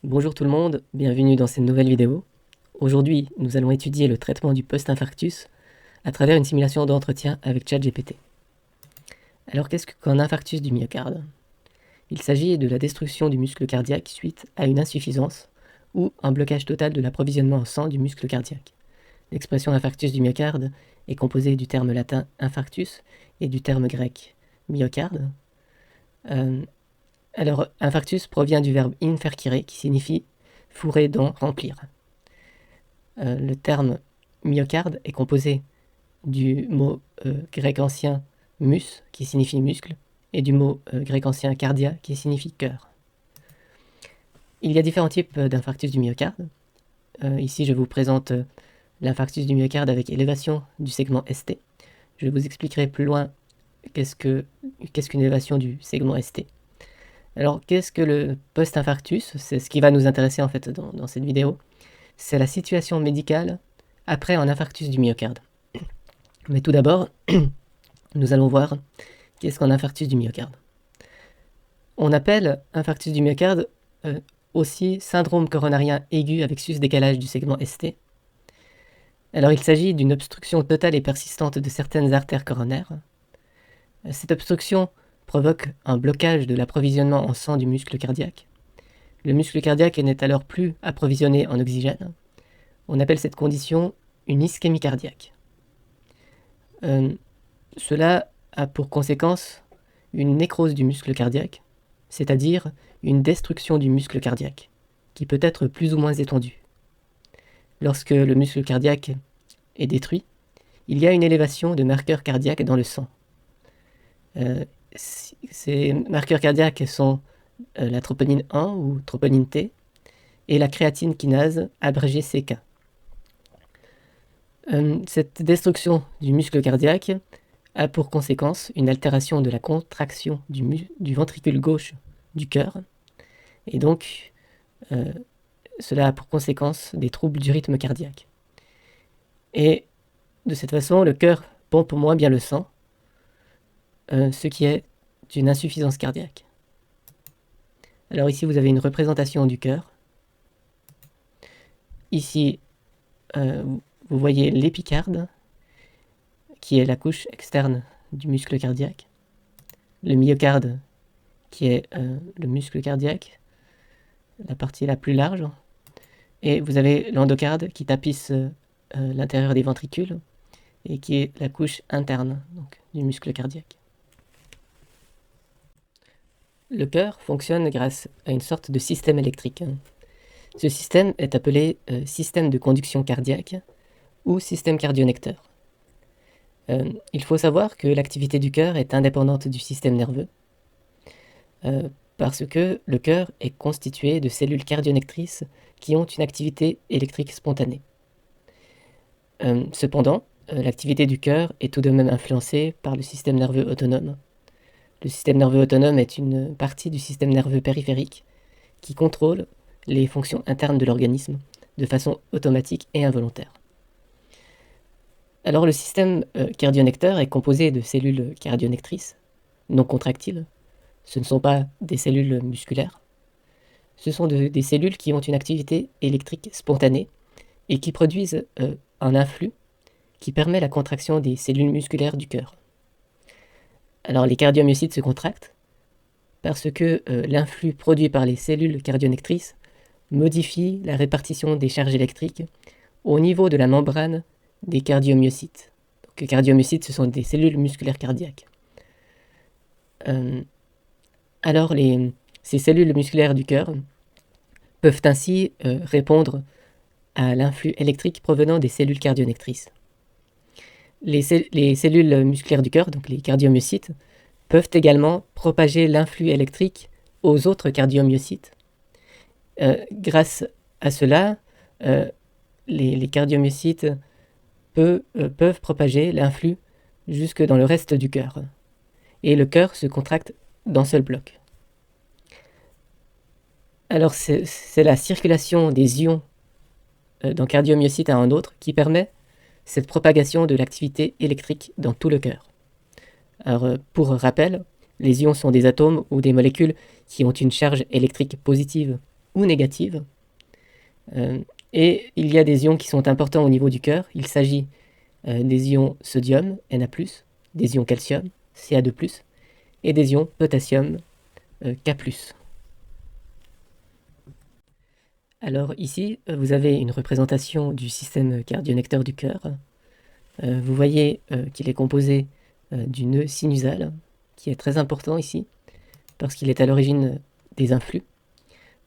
Bonjour tout le monde, bienvenue dans cette nouvelle vidéo. Aujourd'hui, nous allons étudier le traitement du post-infarctus à travers une simulation d'entretien avec ChatGPT. Alors qu'est-ce qu'un infarctus du myocarde? Il s'agit de la destruction du muscle cardiaque suite à une insuffisance ou un blocage total de l'approvisionnement en sang du muscle cardiaque. L'expression infarctus du myocarde est composée du terme latin infarctus et du terme grec myocarde. Alors, infarctus provient du verbe infercire qui signifie fourrer dans remplir. Le terme myocarde est composé du mot grec ancien mus qui signifie muscle et du mot grec ancien cardia qui signifie cœur. Il y a différents types d'infarctus du myocarde. Ici, je vous présente l'infarctus du myocarde avec élévation du segment ST. Je vous expliquerai plus loin qu'est-ce qu'une élévation du segment ST. Alors, qu'est-ce que le post-infarctus? C'est ce qui va nous intéresser en fait dans cette vidéo. C'est la situation médicale après un infarctus du myocarde. Mais tout d'abord, nous allons voir qu'est-ce qu'un infarctus du myocarde. On appelle infarctus du myocarde aussi syndrome coronarien aigu avec sus-décalage du segment ST. Alors, il s'agit d'une obstruction totale et persistante de certaines artères coronaires. Cette obstruction provoque un blocage de l'approvisionnement en sang du muscle cardiaque. Le muscle cardiaque n'est alors plus approvisionné en oxygène. On appelle cette condition une ischémie cardiaque. Cela a pour conséquence une nécrose du muscle cardiaque, c'est-à-dire une destruction du muscle cardiaque, qui peut être plus ou moins étendue. Lorsque le muscle cardiaque est détruit, il y a une élévation de marqueurs cardiaques dans le sang. Ces marqueurs cardiaques sont la troponine 1 ou troponine T et la créatine kinase abrégée CK. Cette destruction du muscle cardiaque a pour conséquence une altération de la contraction du ventricule gauche du cœur et donc cela a pour conséquence des troubles du rythme cardiaque. Et de cette façon, le cœur pompe moins bien le sang, ce qui est une insuffisance cardiaque. Alors ici, vous avez une représentation du cœur. Ici, vous voyez l'épicarde, qui est la couche externe du muscle cardiaque. Le myocarde, qui est le muscle cardiaque, la partie la plus large. Et vous avez l'endocarde qui tapisse l'intérieur des ventricules et qui est la couche interne donc, du muscle cardiaque. Le cœur fonctionne grâce à une sorte de système électrique. Ce système est appelé système de conduction cardiaque ou système cardionecteur. Il faut savoir que l'activité du cœur est indépendante du système nerveux parce que le cœur est constitué de cellules cardionectrices qui ont une activité électrique spontanée. Cependant, l'activité du cœur est tout de même influencée par le système nerveux autonome. Le système nerveux autonome est une partie du système nerveux périphérique qui contrôle les fonctions internes de l'organisme de façon automatique et involontaire. Alors le système cardionecteur est composé de cellules cardionectrices non contractiles. Ce ne sont pas des cellules musculaires. Ce sont des cellules qui ont une activité électrique spontanée et qui produisent un influx qui permet la contraction des cellules musculaires du cœur. Alors les cardiomyocytes se contractent parce que l'influx produit par les cellules cardionectrices modifie la répartition des charges électriques au niveau de la membrane des cardiomyocytes. Donc, les cardiomyocytes, ce sont des cellules musculaires cardiaques. Alors ces cellules musculaires du cœur peuvent ainsi répondre à l'influx électrique provenant des cellules cardionectrices. Les cellules musculaires du cœur, donc les cardiomyocytes, peuvent également propager l'influx électrique aux autres cardiomyocytes. Grâce à cela, les cardiomyocytes peuvent propager l'influx jusque dans le reste du cœur. Et le cœur se contracte d'un seul bloc. Alors c'est la circulation des ions d'un cardiomyocyte à un autre qui permet cette propagation de l'activité électrique dans tout le cœur. Alors, pour rappel, les ions sont des atomes ou des molécules qui ont une charge électrique positive ou négatives. Et il y a des ions qui sont importants au niveau du cœur. Il s'agit des ions sodium, Na+, des ions calcium, Ca2+, et des ions potassium, K+. Alors ici, vous avez une représentation du système cardionecteur du cœur. Vous voyez qu'il est composé du nœud sinusal, qui est très important ici, parce qu'il est à l'origine des influx.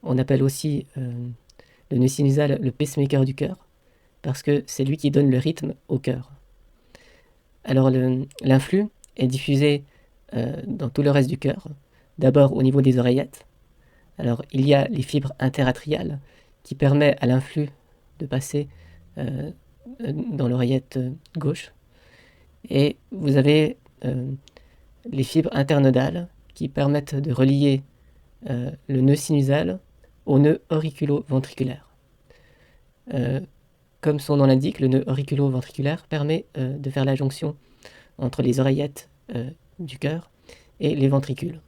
On appelle aussi le nœud sinusal le pacemaker du cœur, parce que c'est lui qui donne le rythme au cœur. Alors l'influx est diffusé dans tout le reste du cœur, d'abord au niveau des oreillettes. Alors il y a les fibres interatriales qui permettent à l'influx de passer dans l'oreillette gauche. Et vous avez les fibres internodales qui permettent de relier le nœud sinusal au nœud auriculo-ventriculaire. Comme son nom l'indique, le nœud auriculo-ventriculaire permet de faire la jonction entre les oreillettes du cœur et les ventricules.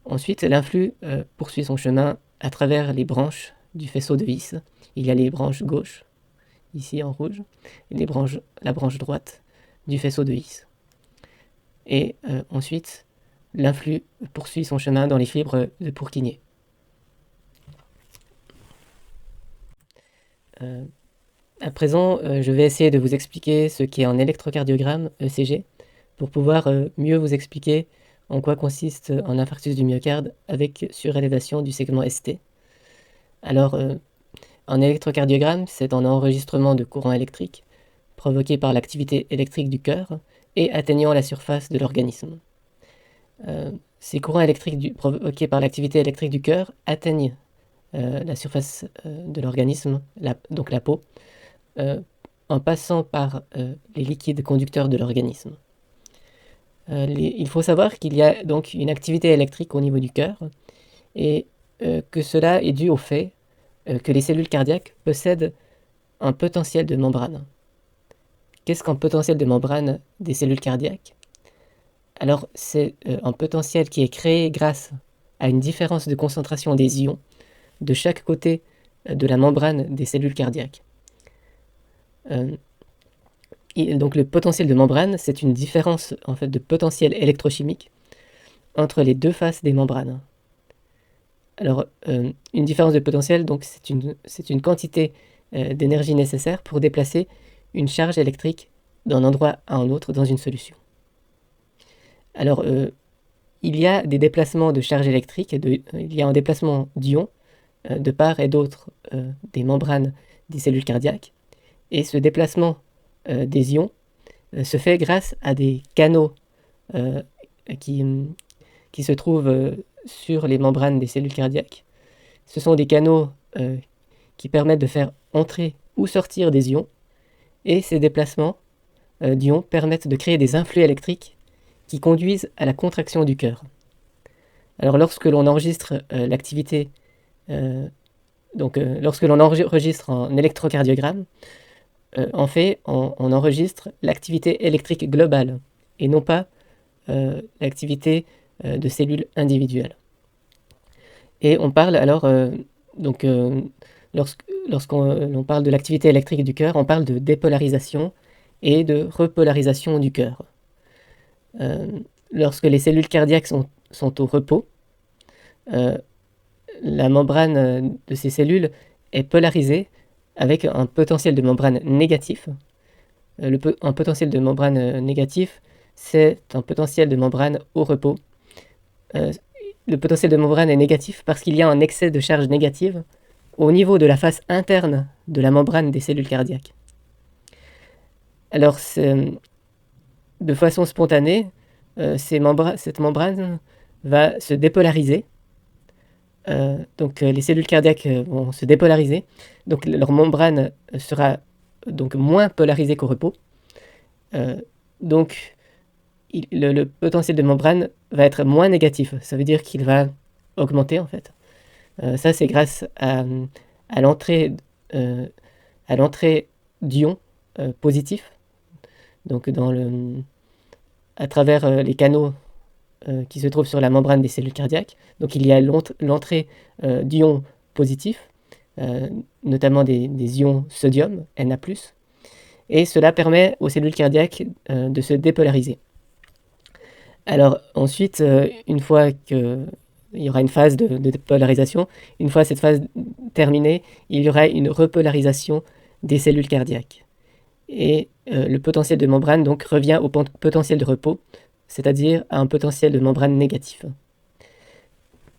Ensuite, l'influx poursuit son chemin à travers les branches du faisceau de His. Il y a les branches gauches, ici en rouge, et la branche droite du faisceau de His. Et ensuite, l'influx poursuit son chemin dans les fibres de Purkinje. À présent, je vais essayer de vous expliquer ce qu'est un électrocardiogramme ECG pour pouvoir mieux vous expliquer en quoi consiste un infarctus du myocarde avec surélévation du segment ST. Alors, un électrocardiogramme, c'est un enregistrement de courant électrique provoqué par l'activité électrique du cœur et atteignant la surface de l'organisme. Ces courants électriques provoqués par l'activité électrique du cœur atteignent la surface de l'organisme, donc la peau, en passant par les liquides conducteurs de l'organisme. Il faut savoir qu'il y a donc une activité électrique au niveau du cœur et que cela est dû au fait que les cellules cardiaques possèdent un potentiel de membrane. Qu'est-ce qu'un potentiel de membrane des cellules cardiaques? Alors, c'est un potentiel qui est créé grâce à une différence de concentration des ions de chaque côté de la membrane des cellules cardiaques. Donc le potentiel de membrane, c'est une différence en fait de potentiel électrochimique entre les deux faces des membranes. Alors une différence de potentiel, donc c'est une quantité d'énergie nécessaire pour déplacer une charge électrique d'un endroit à un autre dans une solution. Alors il y a des déplacements de charge électrique, il y a un déplacement d'ions de part et d'autre des membranes des cellules cardiaques, et ce déplacement des ions se fait grâce à des canaux qui se trouvent sur les membranes des cellules cardiaques. Ce sont des canaux qui permettent de faire entrer ou sortir des ions, et ces déplacements d'ions permettent de créer des influx électriques qui conduisent à la contraction du cœur. Alors lorsque l'on enregistre l'activité, lorsque l'on enregistre un électrocardiogramme, en fait, on enregistre l'activité électrique globale et non pas l'activité de cellules individuelles. Et on parle alors, lorsqu'on parle de l'activité électrique du cœur, on parle de dépolarisation et de repolarisation du cœur. Lorsque les cellules cardiaques sont au repos, la membrane de ces cellules est polarisée avec un potentiel de membrane négatif. Un potentiel de membrane négatif, c'est un potentiel de membrane au repos. Le potentiel de membrane est négatif parce qu'il y a un excès de charge négative au niveau de la face interne de la membrane des cellules cardiaques. Alors, de façon spontanée, cette membrane va se dépolariser. Donc les cellules cardiaques vont se dépolariser, donc leur membrane sera donc moins polarisée qu'au repos. Donc le potentiel de membrane va être moins négatif, ça veut dire qu'il va augmenter en fait. Ça c'est grâce à l'entrée d'ions positifs, donc à travers les canaux qui se trouvent sur la membrane des cellules cardiaques. Donc il y a l'entrée d'ions positifs, notamment des ions sodium, Na+, et cela permet aux cellules cardiaques de se dépolariser. Alors ensuite, une fois qu'il y aura une phase de dépolarisation, une fois cette phase terminée, il y aura une repolarisation des cellules cardiaques. Et le potentiel de membrane donc revient au potentiel de repos, c'est-à-dire à un potentiel de membrane négatif.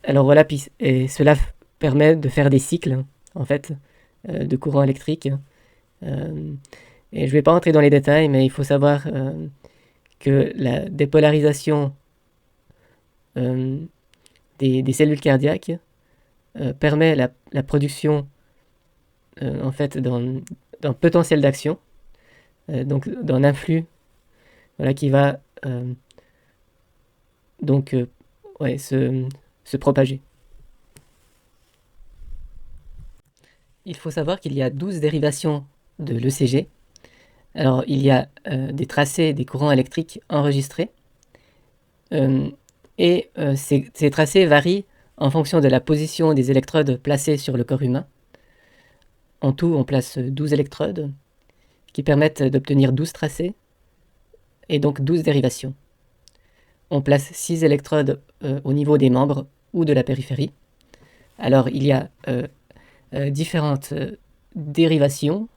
Alors voilà, et cela permet de faire des cycles, en fait, de courant électrique. Et je ne vais pas rentrer dans les détails, mais il faut savoir que la dépolarisation des cellules cardiaques permet la production, en fait, d'un potentiel d'action, donc d'un influx, voilà, qui va donc ouais, se propager. Il faut savoir qu'il y a 12 dérivations de l'ECG. Alors, il y a des tracés des courants électriques enregistrés. Ces tracés varient en fonction de la position des électrodes placées sur le corps humain. En tout, on place 12 électrodes qui permettent d'obtenir 12 tracés et donc 12 dérivations. On place 6 électrodes au niveau des membres ou de la périphérie. Alors, il y a différentes dérivations.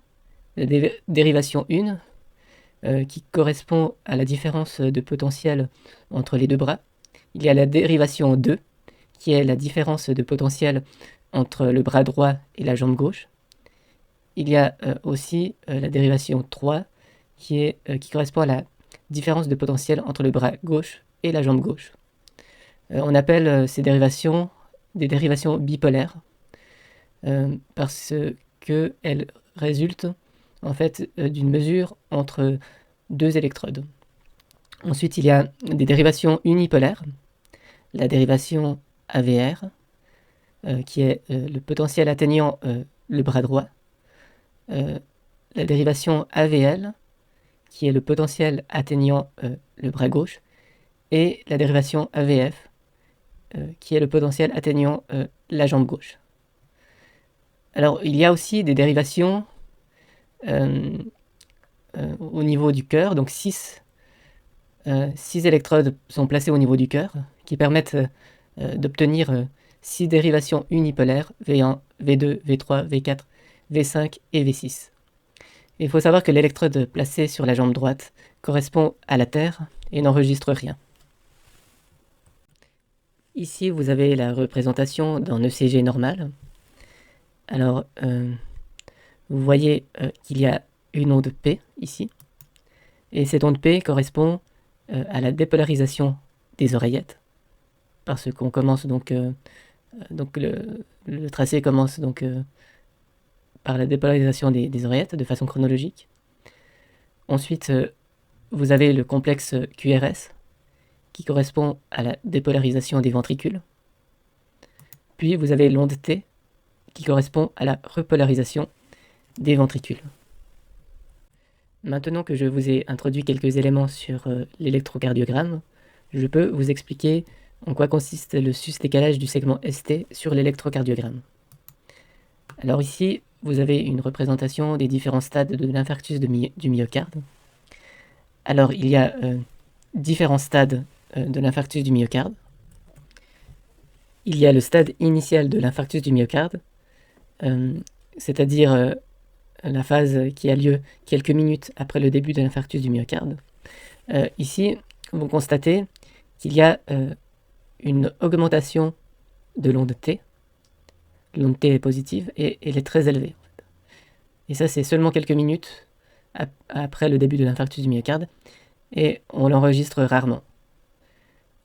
Dérivation 1, qui correspond à la différence de potentiel entre les deux bras. Il y a la dérivation 2, qui est la différence de potentiel entre le bras droit et la jambe gauche. Il y a aussi la dérivation 3, qui correspond à la différence de potentiel entre le bras gauche et la jambe gauche. On appelle ces dérivations des dérivations bipolaires, parce qu'elles résultent en fait d'une mesure entre deux électrodes. Ensuite, il y a des dérivations unipolaires, la dérivation AVR, qui est le potentiel atteignant le bras droit, la dérivation AVL, qui est le potentiel atteignant le bras gauche, et la dérivation AVF, qui est le potentiel atteignant la jambe gauche. Alors, il y a aussi des dérivations au niveau du cœur, donc 6 électrodes sont placées au niveau du cœur, qui permettent d'obtenir 6 dérivations unipolaires, V1, V2, V3, V4, V5 et V6. Il faut savoir que l'électrode placée sur la jambe droite correspond à la Terre et n'enregistre rien. Ici, vous avez la représentation d'un ECG normal. Alors, vous voyez qu'il y a une onde P ici, et cette onde P correspond à la dépolarisation des oreillettes, parce qu'on commence donc le tracé commence donc par la dépolarisation des oreillettes de façon chronologique. Ensuite, vous avez le complexe QRS qui correspond à la dépolarisation des ventricules. Puis vous avez l'onde T qui correspond à la repolarisation des ventricules. Maintenant que je vous ai introduit quelques éléments sur l'électrocardiogramme, je peux vous expliquer en quoi consiste le sus-décalage du segment ST sur l'électrocardiogramme. Alors ici, vous avez une représentation des différents stades de l'infarctus du myocarde. Alors il y a différents stades de l'infarctus du myocarde. Il y a le stade initial de l'infarctus du myocarde, c'est-à-dire la phase qui a lieu quelques minutes après le début de l'infarctus du myocarde. Ici, vous constatez qu'il y a une augmentation de l'onde T. L'onde T est positive et elle est très élevée. Et ça, c'est seulement quelques minutes après le début de l'infarctus du myocarde, et on l'enregistre rarement.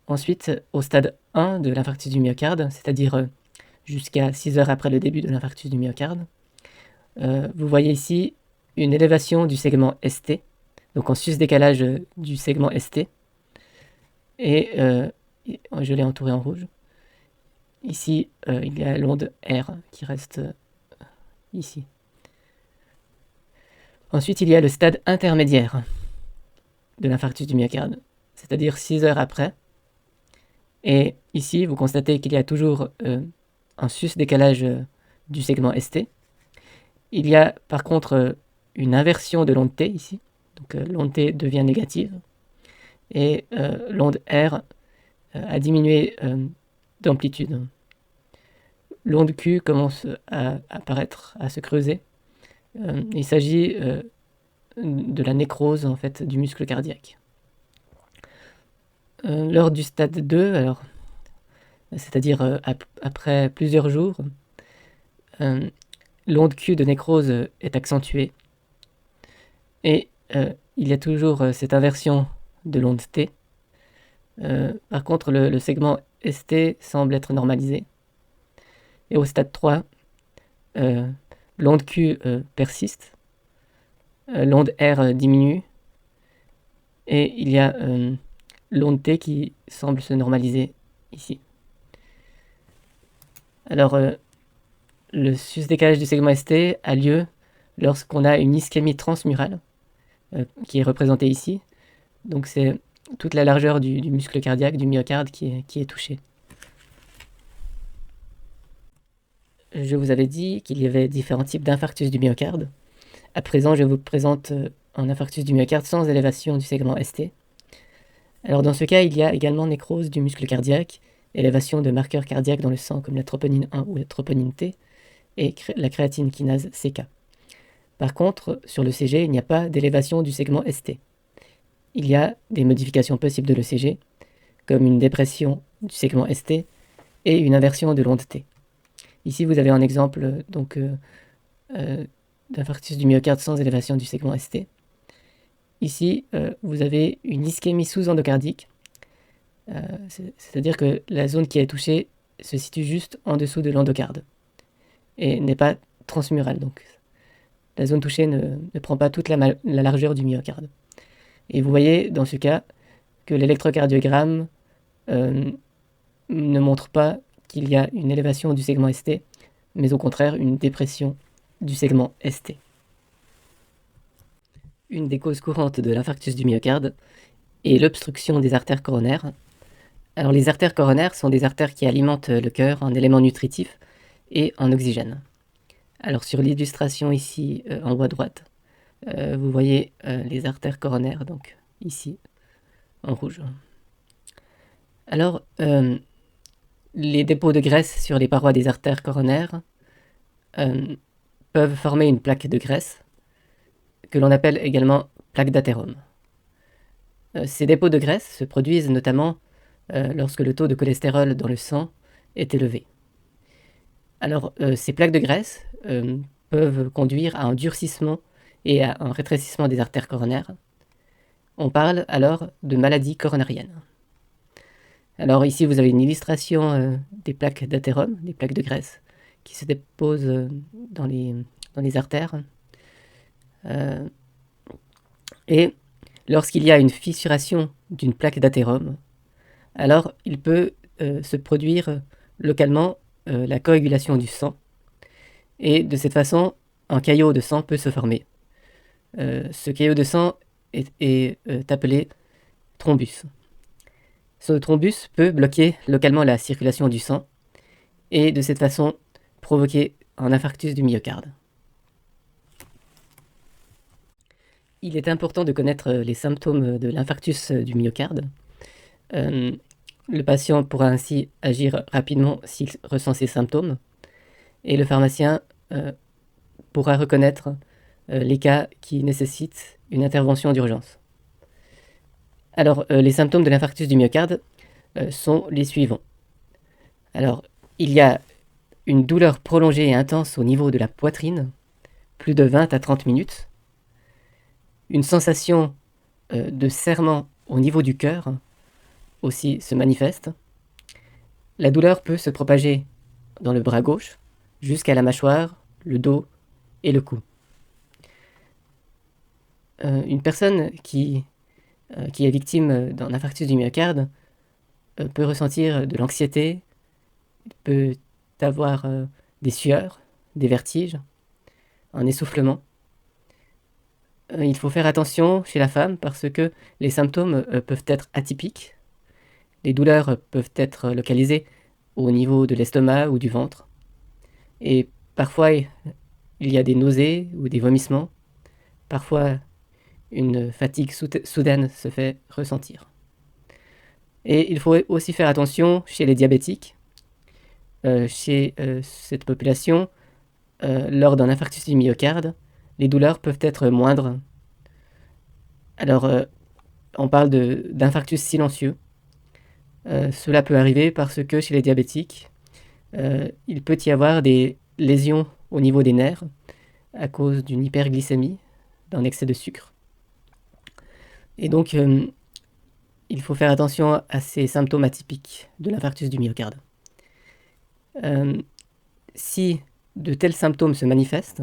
Ensuite, au stade 1 de l'infarctus du myocarde, c'est-à-dire jusqu'à 6 heures après le début de l'infarctus du myocarde, vous voyez ici une élévation du segment ST, donc en sus-décalage du segment ST, et je l'ai entouré en rouge. Ici, il y a l'onde R qui reste ici. Ensuite, il y a le stade intermédiaire de l'infarctus du myocarde, c'est-à-dire 6 heures après. Et ici, vous constatez qu'il y a toujours un sus-décalage du segment ST. Il y a par contre une inversion de l'onde T ici. Donc l'onde T devient négative et l'onde R a diminué d'amplitude. L'onde Q commence à apparaître, à se creuser. Il s'agit de la nécrose en fait du muscle cardiaque. Lors du stade 2, alors, c'est-à-dire après plusieurs jours, l'onde Q de nécrose est accentuée et il y a toujours cette inversion de l'onde T. Par contre, le segment ST semble être normalisé. Et au stade 3, l'onde Q persiste, l'onde R diminue, et il y a l'onde T qui semble se normaliser ici. Alors, le sus-décalage du segment ST a lieu lorsqu'on a une ischémie transmurale, qui est représentée ici. Donc c'est toute la largeur du muscle cardiaque, du myocarde, qui est touchée. Je vous avais dit qu'il y avait différents types d'infarctus du myocarde. À présent, je vous présente un infarctus du myocarde sans élévation du segment ST. Alors dans ce cas, il y a également nécrose du muscle cardiaque, élévation de marqueurs cardiaques dans le sang comme la troponine 1 ou la troponine T, et la créatine kinase CK. Par contre, sur le CG, il n'y a pas d'élévation du segment ST. Il y a des modifications possibles de l'ECG, comme une dépression du segment ST et une inversion de l'onde T. Ici, vous avez un exemple d'infarctus du myocarde sans élévation du segment ST. Ici, vous avez une ischémie sous-endocardique, c'est-à-dire que la zone qui est touchée se situe juste en dessous de l'endocarde et n'est pas transmurale. Donc, la zone touchée ne prend pas toute la largeur du myocarde. Et vous voyez dans ce cas que l'électrocardiogramme ne montre pas qu'il y a une élévation du segment ST, mais au contraire une dépression du segment ST. Une des causes courantes de l'infarctus du myocarde est l'obstruction des artères coronaires. Alors les artères coronaires sont des artères qui alimentent le cœur en éléments nutritifs et en oxygène. Alors sur l'illustration ici en haut à droite, vous voyez les artères coronaires, donc ici en rouge. Alors les dépôts de graisse sur les parois des artères coronaires peuvent former une plaque de graisse que l'on appelle également plaque d'athérome. Ces dépôts de graisse se produisent notamment lorsque le taux de cholestérol dans le sang est élevé. Alors ces plaques de graisse peuvent conduire à un durcissement et à un rétrécissement des artères coronaires. On parle alors de maladie coronarienne. Alors ici vous avez une illustration des plaques d'athérome, des plaques de graisse, qui se déposent dans les artères. Et lorsqu'il y a une fissuration d'une plaque d'athérome, alors il peut se produire localement la coagulation du sang. Et de cette façon, un caillot de sang peut se former. Ce caillot de sang est appelé thrombus. Ce thrombus peut bloquer localement la circulation du sang et de cette façon provoquer un infarctus du myocarde. Il est important de connaître les symptômes de l'infarctus du myocarde. Le patient pourra ainsi agir rapidement s'il ressent ces symptômes et le pharmacien pourra reconnaître les cas qui nécessitent une intervention d'urgence. Alors, les symptômes de l'infarctus du myocarde sont les suivants. Alors, il y a une douleur prolongée et intense au niveau de la poitrine, plus de 20 à 30 minutes, une sensation de serrement au niveau du cœur aussi se manifeste. La douleur peut se propager dans le bras gauche jusqu'à la mâchoire, le dos et le cou. Une personne qui est victime d'un infarctus du myocarde peut ressentir de l'anxiété, peut avoir des sueurs, des vertiges, un essoufflement. Il faut faire attention chez la femme parce que les symptômes peuvent être atypiques. Les douleurs peuvent être localisées au niveau de l'estomac ou du ventre. Et Parfois, il y a des nausées ou des vomissements. Parfois, une fatigue soudaine se fait ressentir. Et il faut aussi faire attention chez les diabétiques. Chez cette population, lors d'un infarctus du myocarde, les douleurs peuvent être moindres. Alors, on parle d'infarctus silencieux. Cela peut arriver parce que chez les diabétiques, il peut y avoir des lésions au niveau des nerfs à cause d'une hyperglycémie, d'un excès de sucre. Et donc, il faut faire attention à ces symptômes atypiques de l'infarctus du myocarde. Si de tels symptômes se manifestent,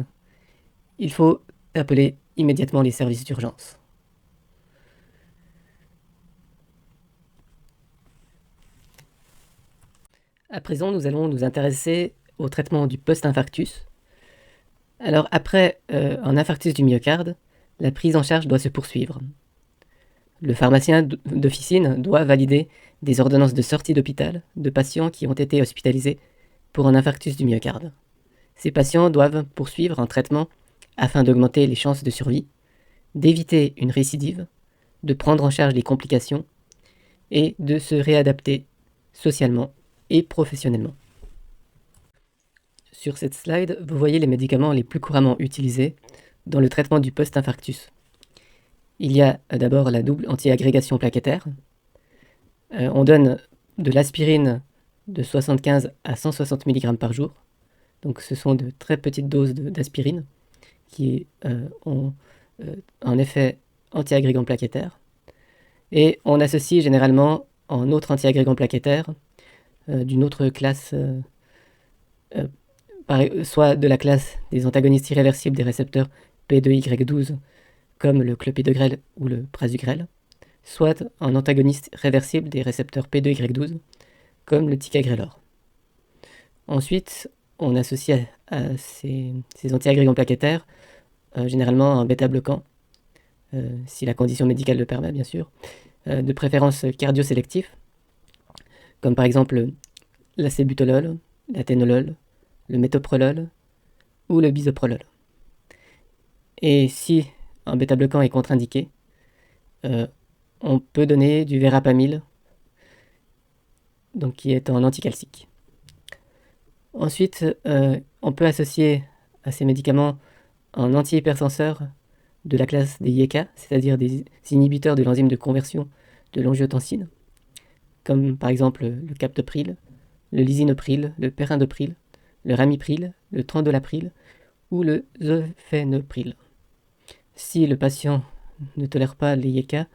il faut appeler immédiatement les services d'urgence. À présent, nous allons nous intéresser au traitement du post-infarctus. Alors, après un infarctus du myocarde, la prise en charge doit se poursuivre. Le pharmacien d'officine doit valider des ordonnances de sortie d'hôpital de patients qui ont été hospitalisés pour un infarctus du myocarde. Ces patients doivent poursuivre un traitement afin d'augmenter les chances de survie, d'éviter une récidive, de prendre en charge les complications et de se réadapter socialement et professionnellement. Sur cette slide, vous voyez les médicaments les plus couramment utilisés dans le traitement du post-infarctus. Il y a d'abord la double antiagrégation plaquettaire. On donne de l'aspirine de 75 à 160 mg par jour. Donc ce sont de très petites doses d'aspirine qui ont un effet antiagrégant plaquettaire. Et on associe généralement un autre antiagrégant plaquettaire d'une autre classe, soit de la classe des antagonistes irréversibles des récepteurs P2Y12, comme le clopidogrel ou le prasugrel, soit un antagoniste réversible des récepteurs P2Y12, comme le ticagrelor. Ensuite, on associe à ces antiagrégants plaquettaires généralement un bêta-bloquant, si la condition médicale le permet bien sûr, de préférence cardiosélectif, comme par exemple l'acébutolol, l'athénolol, le métoprolol ou le bisoprolol. Et si un bêta-bloquant est contre-indiqué, on peut donner du verapamil, donc qui est un anticalcique. Ensuite, on peut associer à ces médicaments un antihypertenseur de la classe des IECA, c'est-à-dire des inhibiteurs de l'enzyme de conversion de l'angiotensine, comme par exemple le captopril, le lisinopril, le perindopril, le ramipril, le trandolapril ou le zofénopril. Si le patient ne tolère pas les IECA,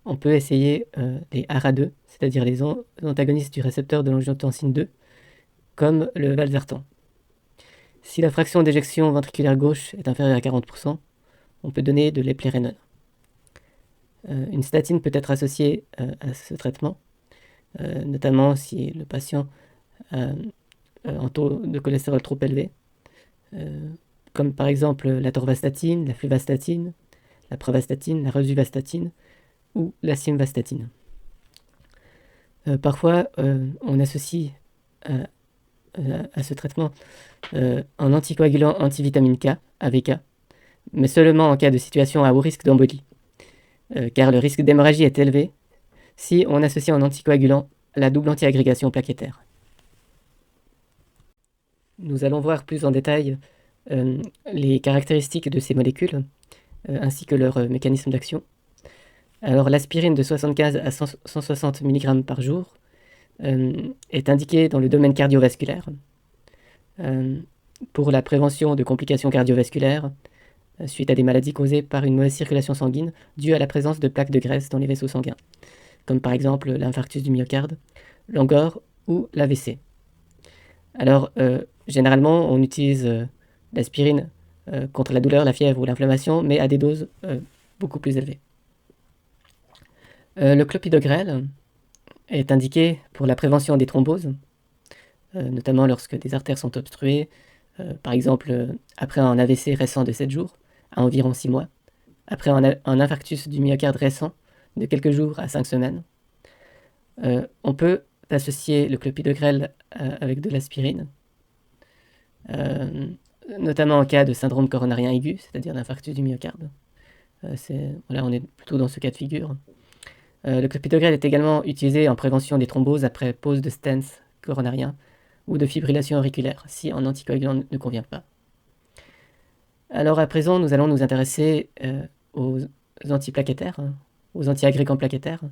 on peut essayer les ARA2, c'est-à-dire les antagonistes du récepteur de l'angiotensine 2, comme le valsartan. Si la fraction d'éjection ventriculaire gauche est inférieure à 40%, on peut donner de l'éplérenone. Une statine peut être associée à ce traitement, notamment si le patient a un taux de cholestérol trop élevé, comme par exemple la torvastatine, la fluvastatine, la pravastatine, la rosuvastatine ou la simvastatine. Parfois, on associe à ce traitement un anticoagulant antivitamine K, AVK, mais seulement en cas de situation à haut risque d'embolie, car le risque d'hémorragie est élevé si on associe un anticoagulant à la double antiagrégation plaquettaire. Nous allons voir plus en détail les caractéristiques de ces molécules, ainsi que leur mécanisme d'action. Alors l'aspirine de 75 à 160 mg par jour est indiquée dans le domaine cardiovasculaire pour la prévention de complications cardiovasculaires suite à des maladies causées par une mauvaise circulation sanguine due à la présence de plaques de graisse dans les vaisseaux sanguins, comme par exemple l'infarctus du myocarde, l'angor ou l'AVC. Alors, généralement, on utilise l'aspirine contre la douleur, la fièvre ou l'inflammation, mais à des doses beaucoup plus élevées. Le clopidogrel est indiqué pour la prévention des thromboses, notamment lorsque des artères sont obstruées, par exemple après un AVC récent de 7 jours à environ 6 mois, après un infarctus du myocarde récent de quelques jours à 5 semaines. On peut associer le clopidogrel avec de l'aspirine notamment en cas de syndrome coronarien aigu, c'est-à-dire d'infarctus du myocarde. Voilà, on est plutôt dans ce cas de figure. Le clopidogrel est également utilisé en prévention des thromboses après pose de stents coronariens ou de fibrillation auriculaire, si un anticoagulant ne convient pas. Alors à présent, nous allons nous intéresser aux antiplaquettaires, aux antiagrégants plaquettaires.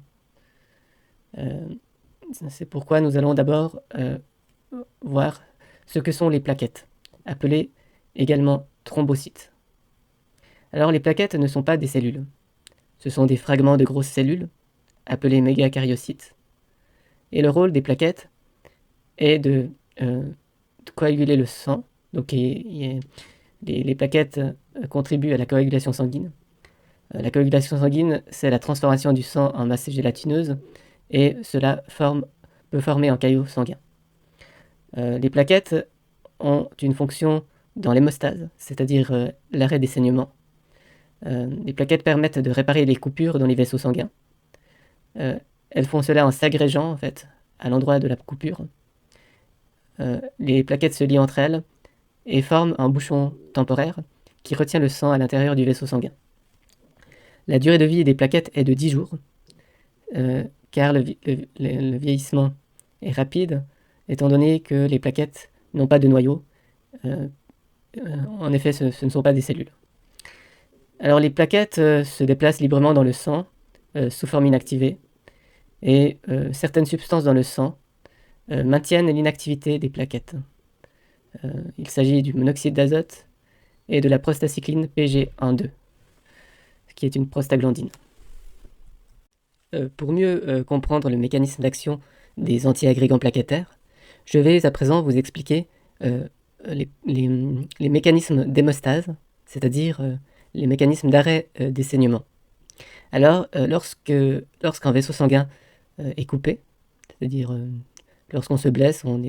C'est pourquoi nous allons d'abord voir ce que sont les plaquettes, appelées également thrombocytes. Alors les plaquettes ne sont pas des cellules. Ce sont des fragments de grosses cellules, appelées mégacaryocytes. Et le rôle des plaquettes est de coaguler le sang. Donc les plaquettes contribuent à la coagulation sanguine. La coagulation sanguine, c'est la transformation du sang en masse gélatineuse, et cela peut former un caillot sanguin. Les plaquettes ont une fonction dans l'hémostase, c'est-à-dire l'arrêt des saignements. Les plaquettes permettent de réparer les coupures dans les vaisseaux sanguins. Elles font cela en s'agrégeant en fait à l'endroit de la coupure. Les plaquettes se lient entre elles et forment un bouchon temporaire qui retient le sang à l'intérieur du vaisseau sanguin. La durée de vie des plaquettes est de 10 jours, car le vieillissement est rapide, étant donné que les plaquettes n'ont pas de noyau. En effet, ce ne sont pas des cellules. Alors les plaquettes se déplacent librement dans le sang, sous forme inactivée, et certaines substances dans le sang maintiennent l'inactivité des plaquettes. Il s'agit du monoxyde d'azote et de la prostacycline PG1,2, qui est une prostaglandine. Pour mieux comprendre le mécanisme d'action des antiagrégants plaquettaires, je vais à présent vous expliquer les mécanismes d'hémostase, c'est-à-dire les mécanismes d'arrêt des saignements. Alors, lorsqu'un vaisseau sanguin est coupé, c'est-à-dire lorsqu'on se blesse, on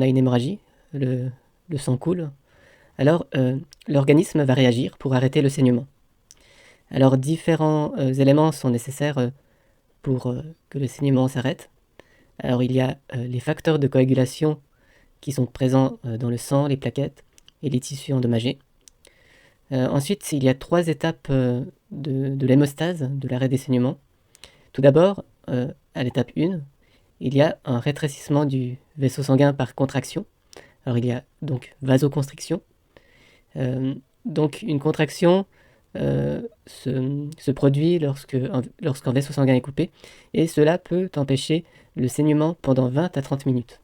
a une hémorragie, le sang coule, alors l'organisme va réagir pour arrêter le saignement. Alors différents éléments sont nécessaires pour que le saignement s'arrête. Alors il y a les facteurs de coagulation qui sont présents dans le sang, les plaquettes et les tissus endommagés. Ensuite, il y a 3 étapes de l'hémostase, de l'arrêt des saignements. Tout d'abord, à l'étape 1, il y a un rétrécissement du vaisseau sanguin par contraction. Alors il y a donc vasoconstriction. Donc une contraction se produit lorsqu'un vaisseau sanguin est coupé, et cela peut empêcher le saignement pendant 20 à 30 minutes.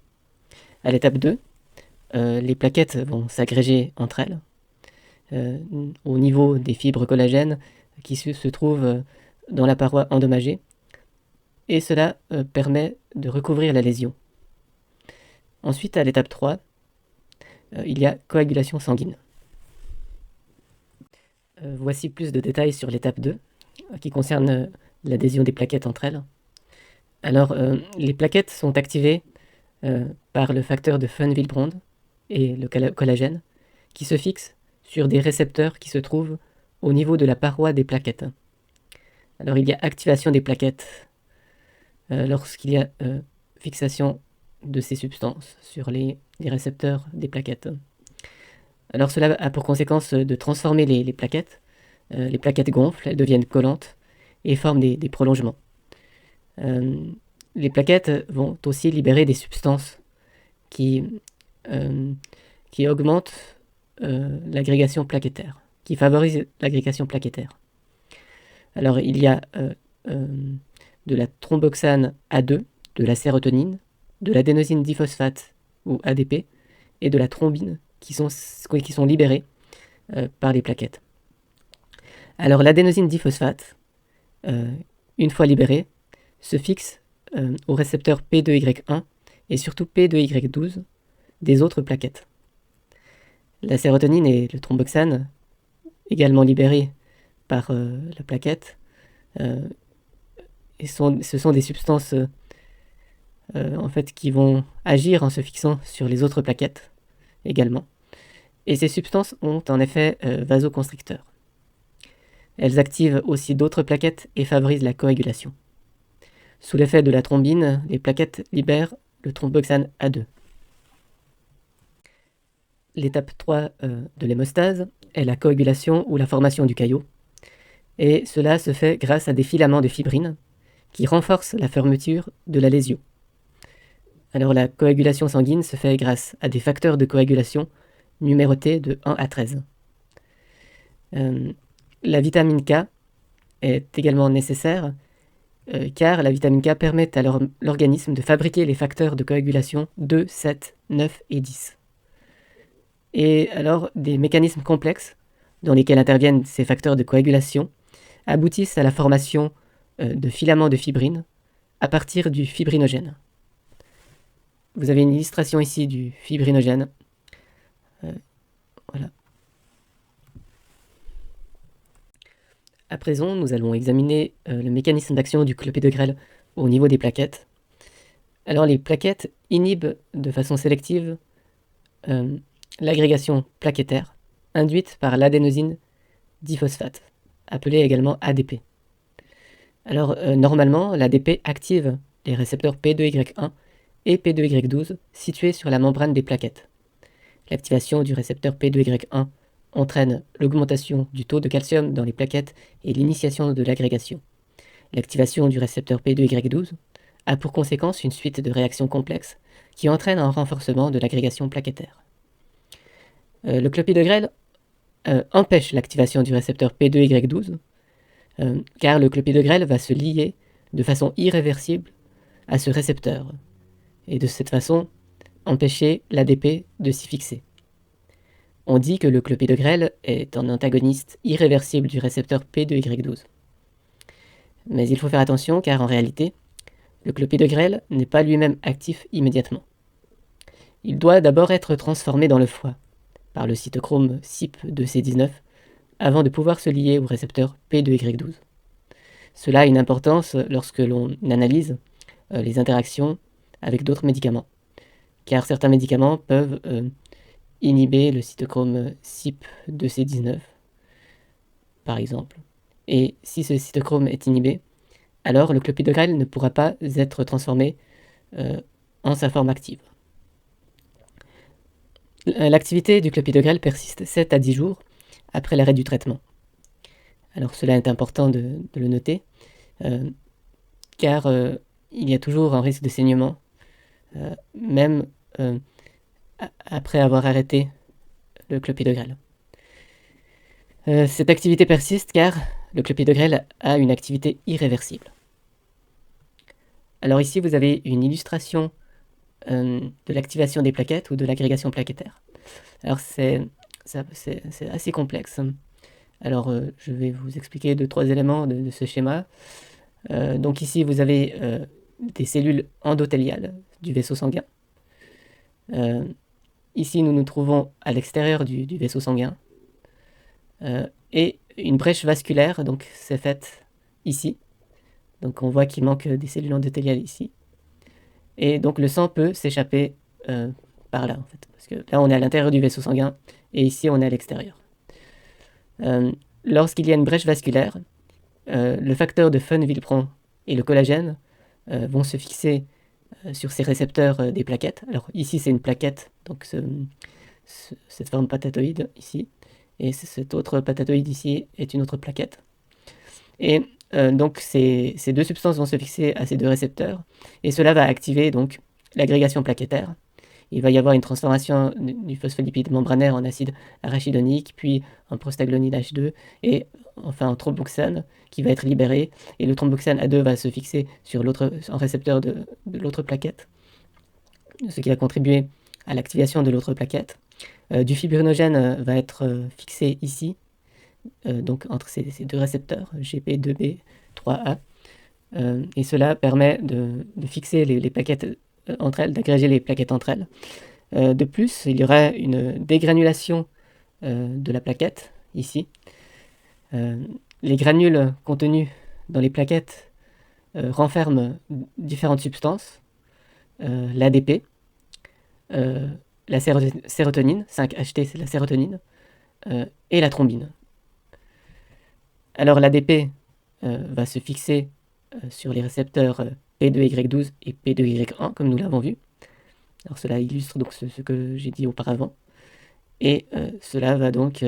À l'étape 2, les plaquettes vont s'agréger entre elles au niveau des fibres collagènes qui se trouvent dans la paroi endommagée, et cela permet de recouvrir la lésion. Ensuite, à l'étape 3, il y a coagulation sanguine. Voici plus de détails sur l'étape 2, qui concerne l'adhésion des plaquettes entre elles. Alors, les plaquettes sont activées par le facteur de von Willebrand et le collagène, qui se fixent sur des récepteurs qui se trouvent au niveau de la paroi des plaquettes. Alors, il y a activation des plaquettes lorsqu'il y a fixation de ces substances sur les récepteurs des plaquettes. Alors cela a pour conséquence de transformer les plaquettes. Les plaquettes gonflent, elles deviennent collantes et forment des prolongements. Les plaquettes vont aussi libérer des substances qui augmentent l'agrégation plaquettaire, qui favorisent l'agrégation plaquettaire. Alors il y a de la thromboxane A2, de la sérotonine, de l'adénosine diphosphate ou ADP et de la thrombine qui sont libérées par les plaquettes. Alors l'adénosine diphosphate, une fois libérée, se fixe au récepteur P2Y1 et surtout P2Y12 des autres plaquettes. La sérotonine et le thromboxane, également libérés par la plaquette, ce sont des substances en fait, qui vont agir en se fixant sur les autres plaquettes également. Et ces substances ont un effet vasoconstricteur. Elles activent aussi d'autres plaquettes et favorisent la coagulation. Sous l'effet de la thrombine, les plaquettes libèrent le thromboxane A2. l'étape 3 de l'hémostase est la coagulation ou la formation du caillot. Et cela se fait grâce à des filaments de fibrine qui renforcent la fermeture de la lésion. Alors la coagulation sanguine se fait grâce à des facteurs de coagulation numérotés de 1 à 13. La vitamine K est également nécessaire car la vitamine K permet à l'organisme de fabriquer les facteurs de coagulation 2, 7, 9 et 10. Et alors, des mécanismes complexes dans lesquels interviennent ces facteurs de coagulation aboutissent à la formation de filaments de fibrine à partir du fibrinogène. Vous avez une illustration ici du fibrinogène. Voilà. À présent, nous allons examiner le mécanisme d'action du clopidogrel au niveau des plaquettes. Alors, les plaquettes inhibent de façon sélective l'agrégation plaquettaire induite par l'adénosine diphosphate, appelée également ADP. Alors, normalement, l'ADP active les récepteurs P2Y1 et P2Y12 situés sur la membrane des plaquettes. L'activation du récepteur P2Y1 entraîne l'augmentation du taux de calcium dans les plaquettes et l'initiation de l'agrégation. L'activation du récepteur P2Y12 a pour conséquence une suite de réactions complexes qui entraînent un renforcement de l'agrégation plaquettaire. Le clopidogrel empêche l'activation du récepteur P2Y12 car le clopidogrel va se lier de façon irréversible à ce récepteur et de cette façon empêcher l'ADP de s'y fixer. On dit que le clopidogrel est un antagoniste irréversible du récepteur P2Y12. Mais il faut faire attention car en réalité, le clopidogrel n'est pas lui-même actif immédiatement. Il doit d'abord être transformé dans le foie par le cytochrome CYP2C19 avant de pouvoir se lier au récepteur P2Y12. Cela a une importance lorsque l'on analyse les interactions avec d'autres médicaments, car certains médicaments peuvent inhiber le cytochrome CYP2C19, par exemple. Et si ce cytochrome est inhibé, alors le clopidogrel ne pourra pas être transformé en sa forme active. L'activité du clopidogrel persiste 7 à 10 jours après l'arrêt du traitement. Alors cela est important de le noter, car il y a toujours un risque de saignement, même après avoir arrêté le clopidogrel. Cette activité persiste car le clopidogrel a une activité irréversible. Alors ici, vous avez une illustration de l'activation des plaquettes ou de l'agrégation plaquettaire. Alors c'est assez complexe. Alors je vais vous expliquer 2-3 éléments de ce schéma. Donc ici, vous avez des cellules endothéliales du vaisseau sanguin. Ici, nous nous trouvons à l'extérieur du vaisseau sanguin. Et une brèche vasculaire, donc c'est faite ici. Donc on voit qu'il manque des cellules endothéliales ici. Et donc le sang peut s'échapper par là, en fait. Parce que là, on est à l'intérieur du vaisseau sanguin, et ici, on est à l'extérieur. Lorsqu'il y a une brèche vasculaire, le facteur de von Willebrand et le collagène vont se fixer sur ces récepteurs des plaquettes. Alors ici, c'est une plaquette, donc cette forme patatoïde ici. Et cette autre patatoïde ici est une autre plaquette. Et donc ces deux substances vont se fixer à ces deux récepteurs, et cela va activer donc l'agrégation plaquettaire. Il va y avoir une transformation du phospholipide membranaire en acide arachidonique, puis en prostaglandine H2, et enfin en thromboxane qui va être libéré, et le thromboxane A2 va se fixer sur un récepteur de l'autre plaquette, ce qui va contribuer à l'activation de l'autre plaquette. Du fibrinogène va être fixé ici, donc entre ces deux récepteurs, GP2B, 3A, et cela permet de fixer les plaquettes entre elles, d'agréger les plaquettes entre elles. De plus, il y aura une dégranulation de la plaquette, ici. Les granules contenus dans les plaquettes renferment différentes substances, l'ADP, la sérotonine, 5-HT c'est la sérotonine, et la thrombine. Alors l'ADP va se fixer sur les récepteurs P2Y12 et P2Y1, comme nous l'avons vu. Alors cela illustre donc ce que j'ai dit auparavant. Et cela va donc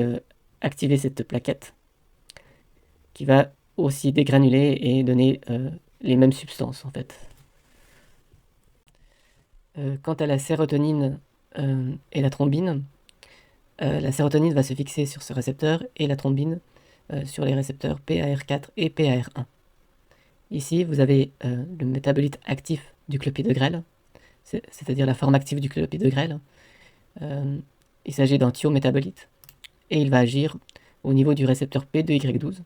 activer cette plaquette qui va aussi dégranuler et donner les mêmes substances en fait. Quant à la sérotonine et la thrombine, la sérotonine va se fixer sur ce récepteur et la thrombine sur les récepteurs PAR4 et PAR1. Ici, vous avez le métabolite actif du clopidogrel, grêle, c'est-à-dire la forme active du clopidogrel. Il s'agit d'un thiométabolite et il va agir au niveau du récepteur P2Y12.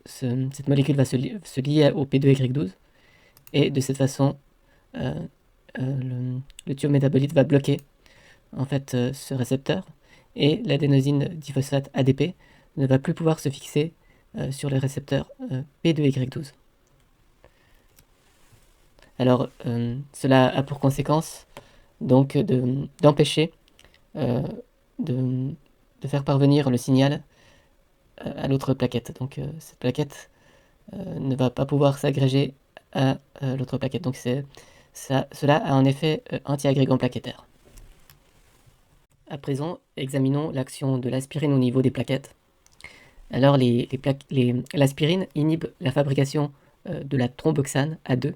Cette molécule va se lier au P2Y12 et de cette façon, le thiométabolite va bloquer en fait ce récepteur et l'adénosine diphosphate ADP ne va plus pouvoir se fixer sur le récepteur P2Y12. Alors cela a pour conséquence donc d'empêcher de faire parvenir le signal à l'autre plaquette. Donc cette plaquette ne va pas pouvoir s'agréger à l'autre plaquette. Donc cela a un effet anti-agrégant plaquettaire. À présent, examinons l'action de l'aspirine au niveau des plaquettes. Alors l'aspirine inhibe la fabrication de la thromboxane A2,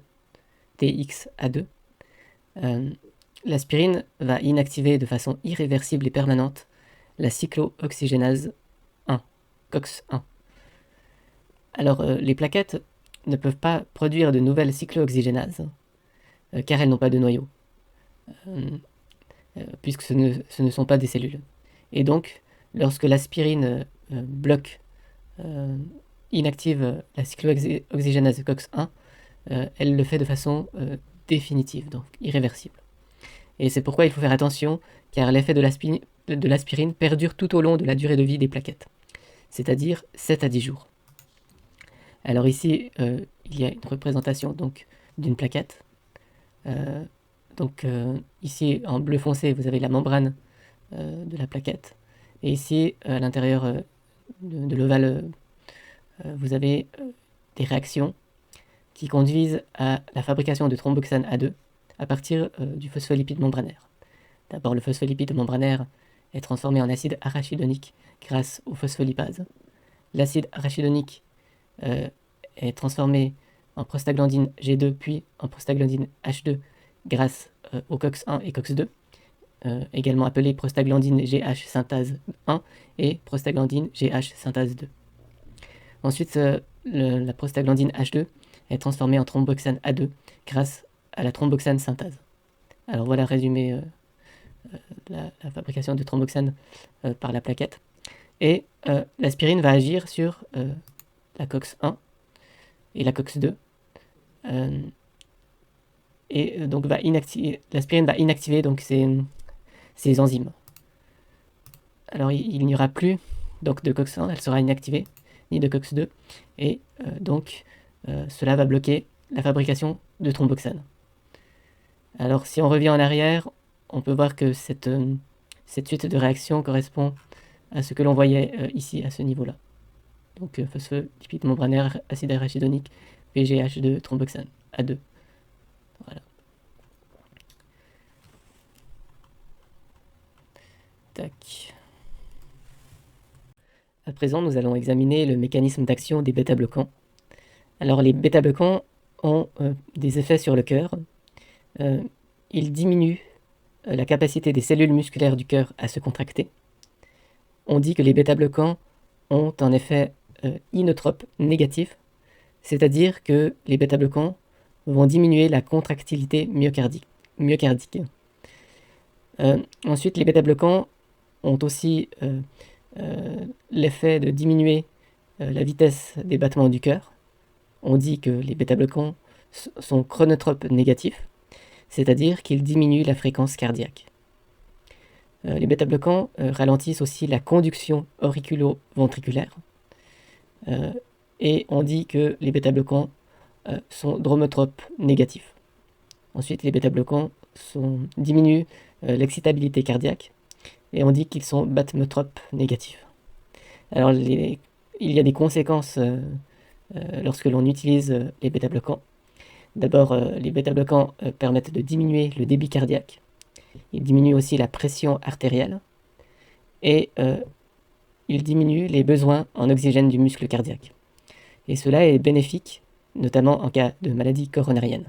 TXA2. L'aspirine va inactiver de façon irréversible et permanente la cyclooxygénase 1, COX-1. Alors les plaquettes ne peuvent pas produire de nouvelles cyclooxygénases car elles n'ont pas de noyau, puisque ce ne sont pas des cellules. Et donc, lorsque l'aspirine bloque, inactive la cyclooxygénase COX-1, elle le fait de façon définitive, donc irréversible. Et c'est pourquoi il faut faire attention, car l'effet de l'aspirine perdure tout au long de la durée de vie des plaquettes, c'est-à-dire 7 à 10 jours. Alors ici, il y a une représentation donc d'une plaquette. Ici, en bleu foncé, vous avez la membrane de la plaquette. Et ici, à l'intérieur de l'ovale, vous avez des réactions qui conduisent à la fabrication de thromboxane A2 à partir du phospholipide membranaire. D'abord, le phospholipide membranaire est transformé en acide arachidonique grâce au phospholipase. L'acide arachidonique est transformé en prostaglandine G2 puis en prostaglandine H2 grâce au COX-1 et COX-2, également appelé prostaglandine GH synthase 1 et prostaglandine GH synthase 2. Ensuite, la prostaglandine H2 est transformée en thromboxane A2 grâce à la thromboxane synthase. Alors voilà résumé la fabrication de thromboxane par la plaquette. Et l'aspirine va agir sur la COX-1 et la COX-2. Et donc l'aspirine va inactiver donc ces enzymes. Alors il n'y aura plus donc de COX-1, elle sera inactivée, ni de COX-2, et donc cela va bloquer la fabrication de thromboxane. Alors si on revient en arrière, on peut voir que cette suite de réactions correspond à ce que l'on voyait ici à ce niveau-là. Donc phospholipide membranaire, acide arachidonique, PGH2, thromboxane, A2. Voilà. Tac. À présent, nous allons examiner le mécanisme d'action des bêta-bloquants. Alors les bêta-bloquants ont des effets sur le cœur. Ils diminuent la capacité des cellules musculaires du cœur à se contracter. On dit que les bêta-bloquants ont un effet inotrope négatif, c'est-à-dire que les bêta-bloquants vont diminuer la contractilité myocardique. Ensuite, les bêta-bloquants ont aussi l'effet de diminuer la vitesse des battements du cœur. On dit que les bêta-bloquants sont chronotropes négatifs, c'est-à-dire qu'ils diminuent la fréquence cardiaque. Les bêta-bloquants ralentissent aussi la conduction auriculo-ventriculaire. Et on dit que les bêta-bloquants sont dromotropes négatifs. Ensuite, les bêta-bloquants diminuent l'excitabilité cardiaque et on dit qu'ils sont batmotropes négatifs. Alors, il y a des conséquences lorsque l'on utilise les bêta-bloquants. D'abord, les bêta-bloquants permettent de diminuer le débit cardiaque. Ils diminuent aussi la pression artérielle. et il diminue les besoins en oxygène du muscle cardiaque. Et cela est bénéfique, notamment en cas de maladie coronarienne.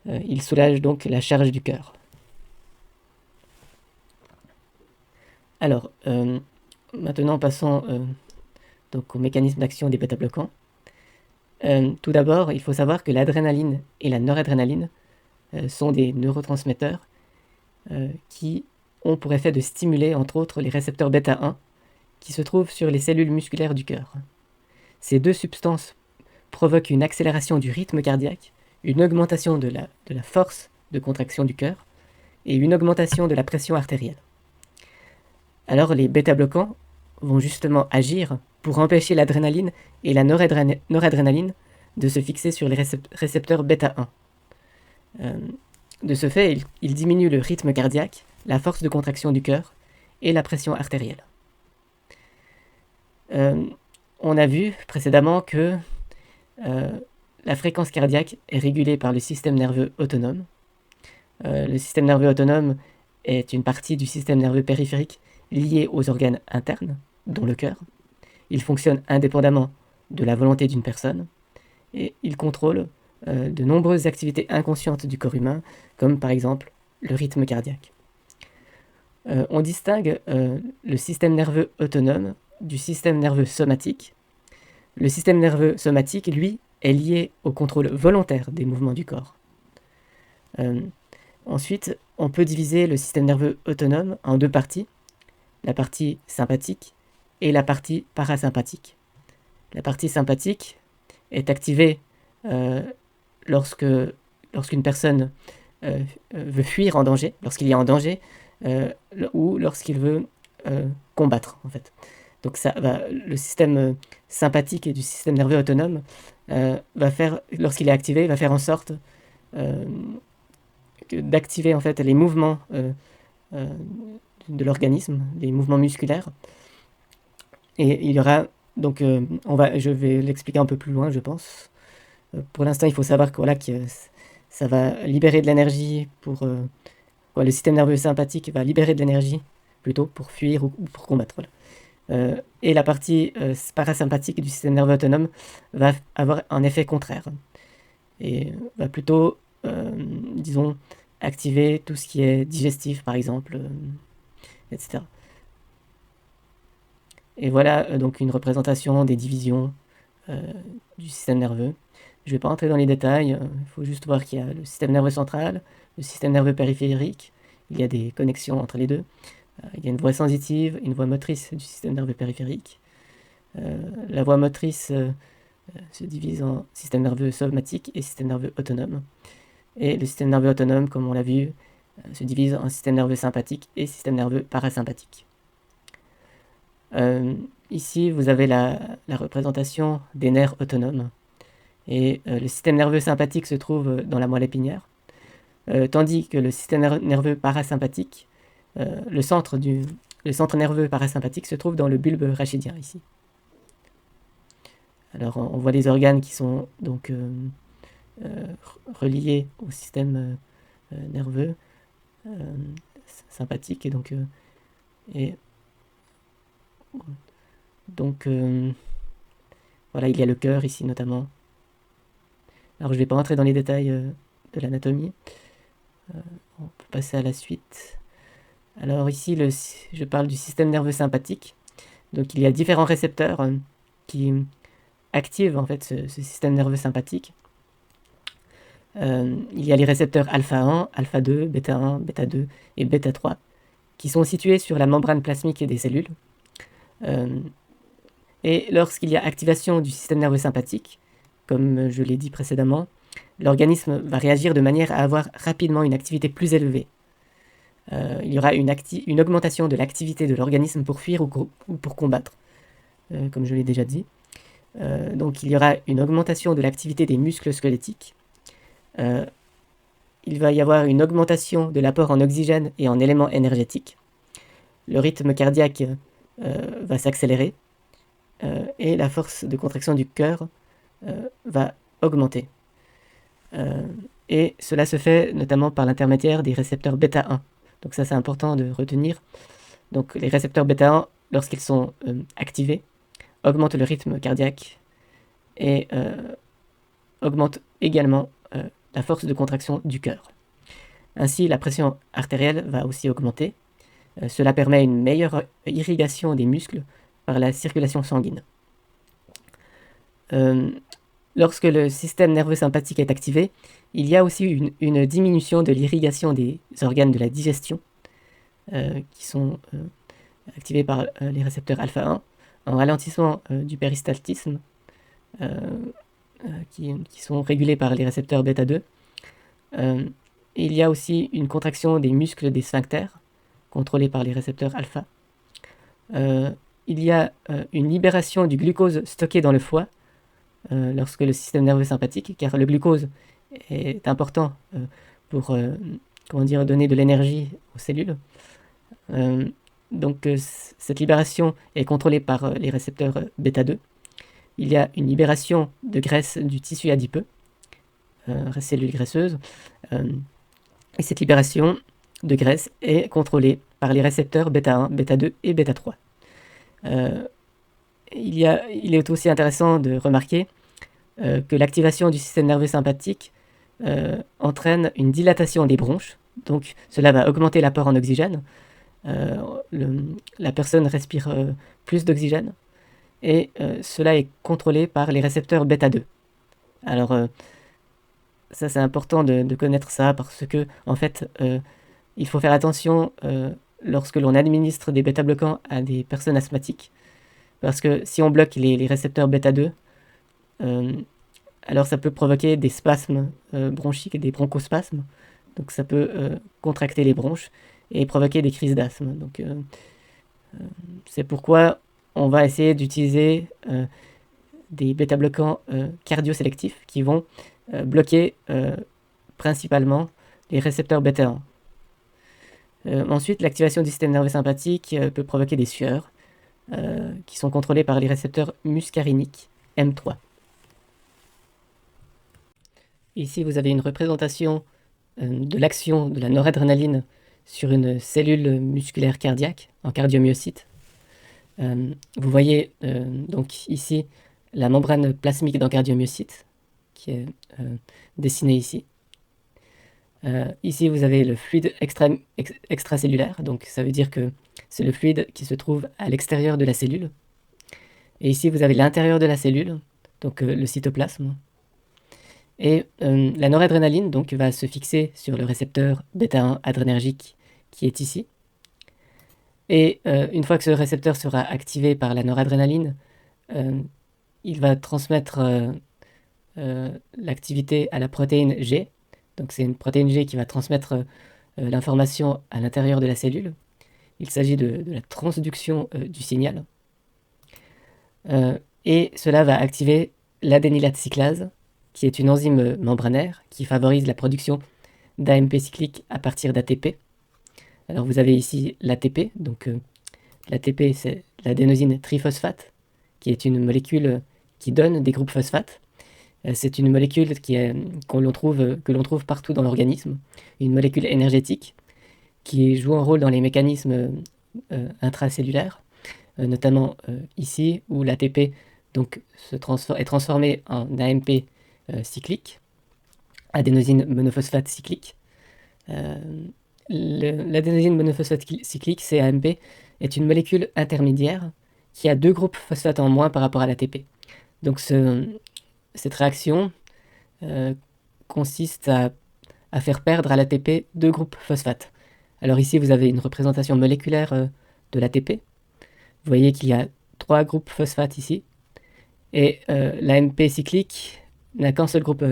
Il soulage donc la charge du cœur. Alors, maintenant passons donc au mécanisme d'action des bêta-bloquants. Tout d'abord, il faut savoir que l'adrénaline et la noradrénaline sont des neurotransmetteurs qui ont pour effet de stimuler, entre autres, les récepteurs bêta-1 qui se trouvent sur les cellules musculaires du cœur. Ces deux substances provoquent une accélération du rythme cardiaque, une augmentation de la force de contraction du cœur et une augmentation de la pression artérielle. Alors les bêta-bloquants vont justement agir pour empêcher l'adrénaline et la noradrénaline de se fixer sur les récepteurs bêta-1. De ce fait, il diminue le rythme cardiaque, la force de contraction du cœur et la pression artérielle. On a vu précédemment que la fréquence cardiaque est régulée par le système nerveux autonome. Le système nerveux autonome est une partie du système nerveux périphérique liée aux organes internes, dont le cœur. Il fonctionne indépendamment de la volonté d'une personne et il contrôle de nombreuses activités inconscientes du corps humain, comme par exemple le rythme cardiaque. On distingue le système nerveux autonome du système nerveux somatique. Le système nerveux somatique, lui, est lié au contrôle volontaire des mouvements du corps. Ensuite, on peut diviser le système nerveux autonome en deux parties, la partie sympathique et la partie parasympathique. La partie sympathique est activée lorsqu'une personne veut fuir en danger, lorsqu'il y a en danger, ou lorsqu'il veut combattre, en fait. Donc le système sympathique et du système nerveux autonome va faire, lorsqu'il est activé, va faire en sorte d'activer en fait les mouvements de l'organisme, les mouvements musculaires. Et il y aura donc, je vais l'expliquer un peu plus loin, je pense. Pour l'instant, il faut savoir que, voilà, que ça va libérer de l'énergie pour le système nerveux sympathique va libérer de l'énergie plutôt pour fuir ou pour combattre. Voilà. Et la partie parasympathique du système nerveux autonome va avoir un effet contraire et va plutôt, disons, activer tout ce qui est digestif, par exemple, etc. Et voilà donc une représentation des divisions du système nerveux. Je ne vais pas entrer dans les détails, il faut juste voir qu'il y a le système nerveux central, le système nerveux périphérique, il y a des connexions entre les deux. Il y a une voie sensitive, une voie motrice du système nerveux périphérique. La voie motrice se divise en système nerveux somatique et système nerveux autonome. Et le système nerveux autonome, comme on l'a vu, se divise en système nerveux sympathique et système nerveux parasympathique. Ici, vous avez la représentation des nerfs autonomes. Et le système nerveux sympathique se trouve dans la moelle épinière, tandis que le système nerveux parasympathique, le centre nerveux parasympathique se trouve dans le bulbe rachidien ici. Alors on voit les organes qui sont donc reliés au système nerveux sympathique et donc voilà, il y a le cœur ici notamment. Alors je ne vais pas rentrer dans les détails de l'anatomie. On peut passer à la suite. Alors ici, je parle du système nerveux sympathique. Donc il y a différents récepteurs qui activent en fait ce système nerveux sympathique. Il y a les récepteurs alpha 1, alpha 2, bêta 1, bêta 2 et bêta 3 qui sont situés sur la membrane plasmique des cellules. Et lorsqu'il y a activation du système nerveux sympathique, comme je l'ai dit précédemment, l'organisme va réagir de manière à avoir rapidement une activité plus élevée. Il y aura une augmentation de l'activité de l'organisme pour fuir ou pour combattre, comme je l'ai déjà dit. Donc il y aura une augmentation de l'activité des muscles squelettiques. Il va y avoir une augmentation de l'apport en oxygène et en éléments énergétiques. Le rythme cardiaque va s'accélérer et la force de contraction du cœur va augmenter. Et cela se fait notamment par l'intermédiaire des récepteurs bêta 1. Donc ça c'est important de retenir. Donc les récepteurs bêta-1, lorsqu'ils sont activés, augmentent le rythme cardiaque et augmentent également la force de contraction du cœur. Ainsi, la pression artérielle va aussi augmenter. Cela permet une meilleure irrigation des muscles par la circulation sanguine. Lorsque le système nerveux sympathique est activé, il y a aussi une diminution de l'irrigation des organes de la digestion qui sont activés par les récepteurs alpha-1, un ralentissement du péristaltisme qui sont régulés par les récepteurs bêta-2. Il y a aussi une contraction des muscles des sphincters contrôlés par les récepteurs alpha. Il y a une libération du glucose stocké dans le foie lorsque le système nerveux sympathique, car le glucose est important pour donner de l'énergie aux cellules. Donc cette libération est contrôlée par les récepteurs bêta-2. Il y a une libération de graisse du tissu adipeux, cellules graisseuses, et cette libération de graisse est contrôlée par les récepteurs bêta-1, bêta-2 et bêta-3. Il est aussi intéressant de remarquer que l'activation du système nerveux sympathique entraîne une dilatation des bronches, donc cela va augmenter l'apport en oxygène. La personne respire plus d'oxygène et cela est contrôlé par les récepteurs bêta-2. Alors ça c'est important de connaître ça parce que en fait il faut faire attention lorsque l'on administre des bêta-bloquants à des personnes asthmatiques, parce que si on bloque les récepteurs bêta-2, alors ça peut provoquer des spasmes bronchiques et des bronchospasmes, donc ça peut contracter les bronches et provoquer des crises d'asthme. Donc c'est pourquoi on va essayer d'utiliser des bêta-bloquants cardiosélectifs qui vont bloquer principalement les récepteurs bêta-1. Ensuite, l'activation du système nerveux sympathique peut provoquer des sueurs qui sont contrôlées par les récepteurs muscariniques M3. Ici, vous avez une représentation de l'action de la noradrénaline sur une cellule musculaire cardiaque en cardiomyocyte. Vous voyez donc ici la membrane plasmique d'un cardiomyocyte qui est dessinée ici. Ici, vous avez le fluide extracellulaire, donc ça veut dire que c'est le fluide qui se trouve à l'extérieur de la cellule. Et ici, vous avez l'intérieur de la cellule, donc le cytoplasme. Et la noradrénaline donc, va se fixer sur le récepteur bêta-1 adrénergique qui est ici. Et une fois que ce récepteur sera activé par la noradrénaline, il va transmettre l'activité à la protéine G. Donc c'est une protéine G qui va transmettre l'information à l'intérieur de la cellule. Il s'agit de la transduction du signal. Et cela va activer l'adénylate cyclase, qui est une enzyme membranaire qui favorise la production d'AMP cyclique à partir d'ATP. Alors vous avez ici l'ATP, donc l'ATP c'est l'adénosine triphosphate, qui est une molécule qui donne des groupes phosphates. C'est une molécule que l'on trouve partout dans l'organisme, une molécule énergétique qui joue un rôle dans les mécanismes intracellulaires, notamment ici où l'ATP donc, est transformé en AMP cyclique, adénosine monophosphate cyclique. L'adénosine monophosphate cyclique, CAMP, est une molécule intermédiaire qui a 2 groupes phosphates en moins par rapport à l'ATP. Donc cette réaction consiste à faire perdre à l'ATP 2 groupes phosphates. Alors ici, vous avez une représentation moléculaire de l'ATP. Vous voyez qu'il y a 3 groupes phosphates ici. Et l'AMP cyclique n'a qu'un seul groupe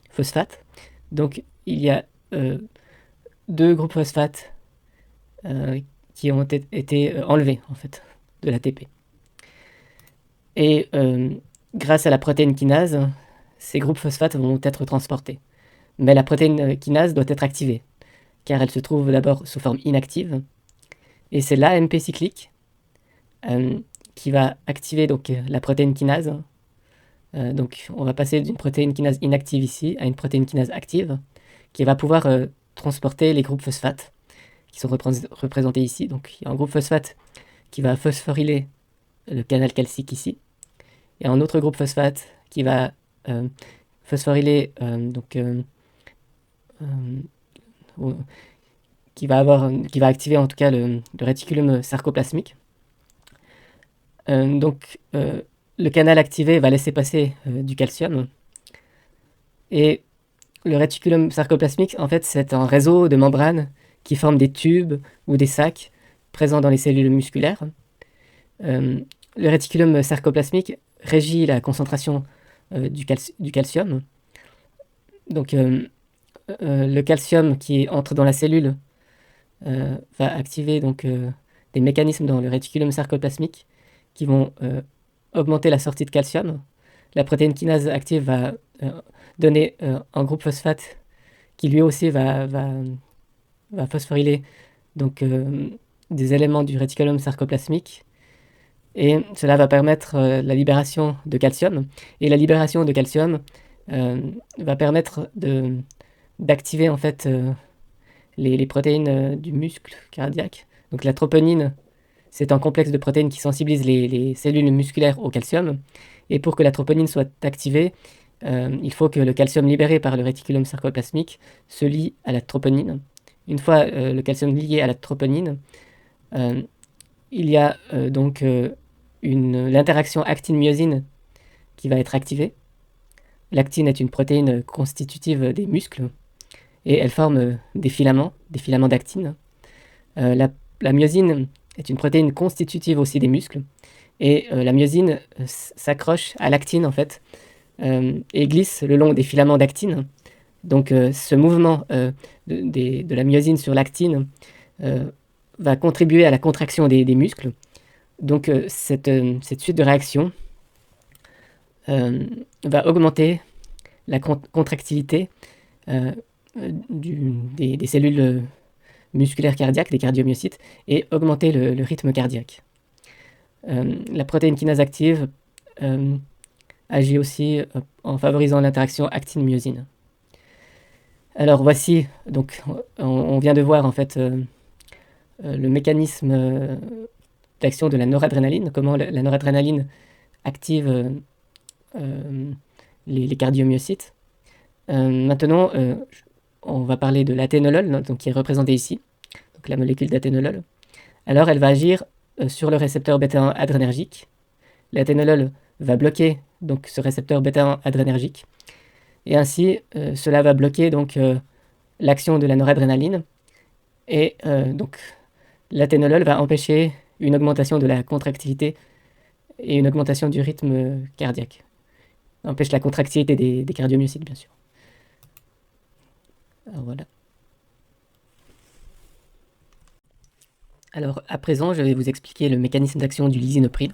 phosphate. Donc il y a 2 groupes phosphates qui ont été enlevés en fait, de l'ATP. Et grâce à la protéine kinase, ces groupes phosphates vont être transportés. Mais la protéine kinase doit être activée, car elle se trouve d'abord sous forme inactive. Et c'est l'AMP cyclique qui va activer donc, la protéine kinase. Donc on va passer d'une protéine kinase inactive ici à une protéine kinase active, qui va pouvoir transporter les groupes phosphates. qui sont représentés ici. Donc il y a un groupe phosphate qui va phosphoryler le canal calcique ici, et un autre groupe phosphate qui va phosphoryler qui va activer en tout cas le réticulum sarcoplasmique. Le canal activé va laisser passer du calcium, et le réticulum sarcoplasmique, en fait, c'est un réseau de membranes qui forment des tubes ou des sacs présents dans les cellules musculaires. Le réticulum sarcoplasmique régit la concentration du calcium. Donc, le calcium qui entre dans la cellule va activer des mécanismes dans le réticulum sarcoplasmique qui vont augmenter la sortie de calcium. La protéine kinase active va donner un groupe phosphate qui lui aussi va phosphoryler des éléments du réticulum sarcoplasmique, et cela va permettre la libération de calcium. Et la libération de calcium va permettre d'activer en fait les protéines du muscle cardiaque. Donc la troponine, c'est un complexe de protéines qui sensibilise les cellules musculaires au calcium. Et pour que la troponine soit activée, il faut que le calcium libéré par le réticulum sarcoplasmique se lie à la troponine. Une fois le calcium lié à la troponine, il y a l'interaction actine-myosine qui va être activée. L'actine est une protéine constitutive des muscles, et elle forme des filaments d'actine. La myosine est une protéine constitutive aussi des muscles, et la myosine s'accroche à l'actine en fait, et glisse le long des filaments d'actine. Donc ce mouvement de la myosine sur l'actine va contribuer à la contraction des muscles. Donc cette suite de réactions va augmenter la contractilité des cellules musculaires cardiaques, des cardiomyocytes, et augmenter le rythme cardiaque. La protéine kinase active agit aussi en favorisant l'interaction actine-myosine. Alors voici, donc on vient de voir en fait le mécanisme d'action de la noradrénaline, comment la noradrénaline active les cardiomyocytes. Maintenant, on va parler de l'athénolol, donc qui est représenté ici, donc la molécule d'athénolol. Alors elle va agir sur le récepteur bêta-1 adrénergique. L'athénolol va bloquer donc ce récepteur bêta-1 adrénergique, et ainsi cela va bloquer l'action de la noradrénaline, et donc l'athénolol va empêcher une augmentation de la contractilité et une augmentation du rythme cardiaque. Empêche la contractilité des cardiomyocytes, bien sûr. Alors voilà. Alors à présent, je vais vous expliquer le mécanisme d'action du lisinopril.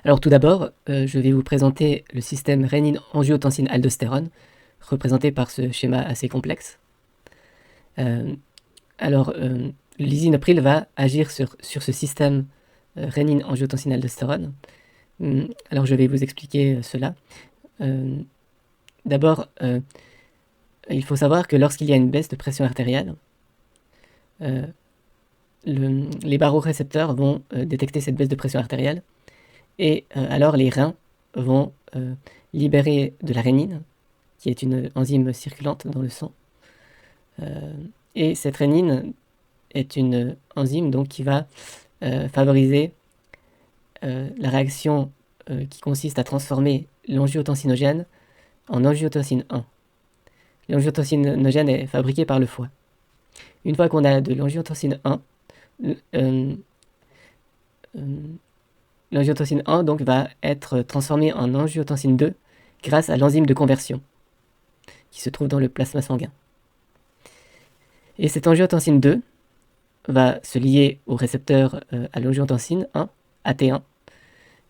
Alors tout d'abord, je vais vous présenter le système rénine-angiotensine-aldostérone, représenté par ce schéma assez complexe. Le lisinopril va agir sur ce système rénine-angiotensine-aldostérone. Alors je vais vous expliquer cela. D'abord, il faut savoir que lorsqu'il y a une baisse de pression artérielle, les barorécepteurs vont détecter cette baisse de pression artérielle, et alors les reins vont libérer de la rénine, qui est une enzyme circulante dans le sang. Et cette rénine est une enzyme donc, qui va favoriser la réaction qui consiste à transformer l'angiotensinogène en angiotensine 1. L'angiotensinogène est fabriqué par le foie. Une fois qu'on a de l'angiotensine 1, l'angiotensine 1 donc, va être transformée en angiotensine 2 grâce à l'enzyme de conversion qui se trouve dans le plasma sanguin. Et cette angiotensine 2 va se lier au récepteur à l'angiotensine 1, AT1,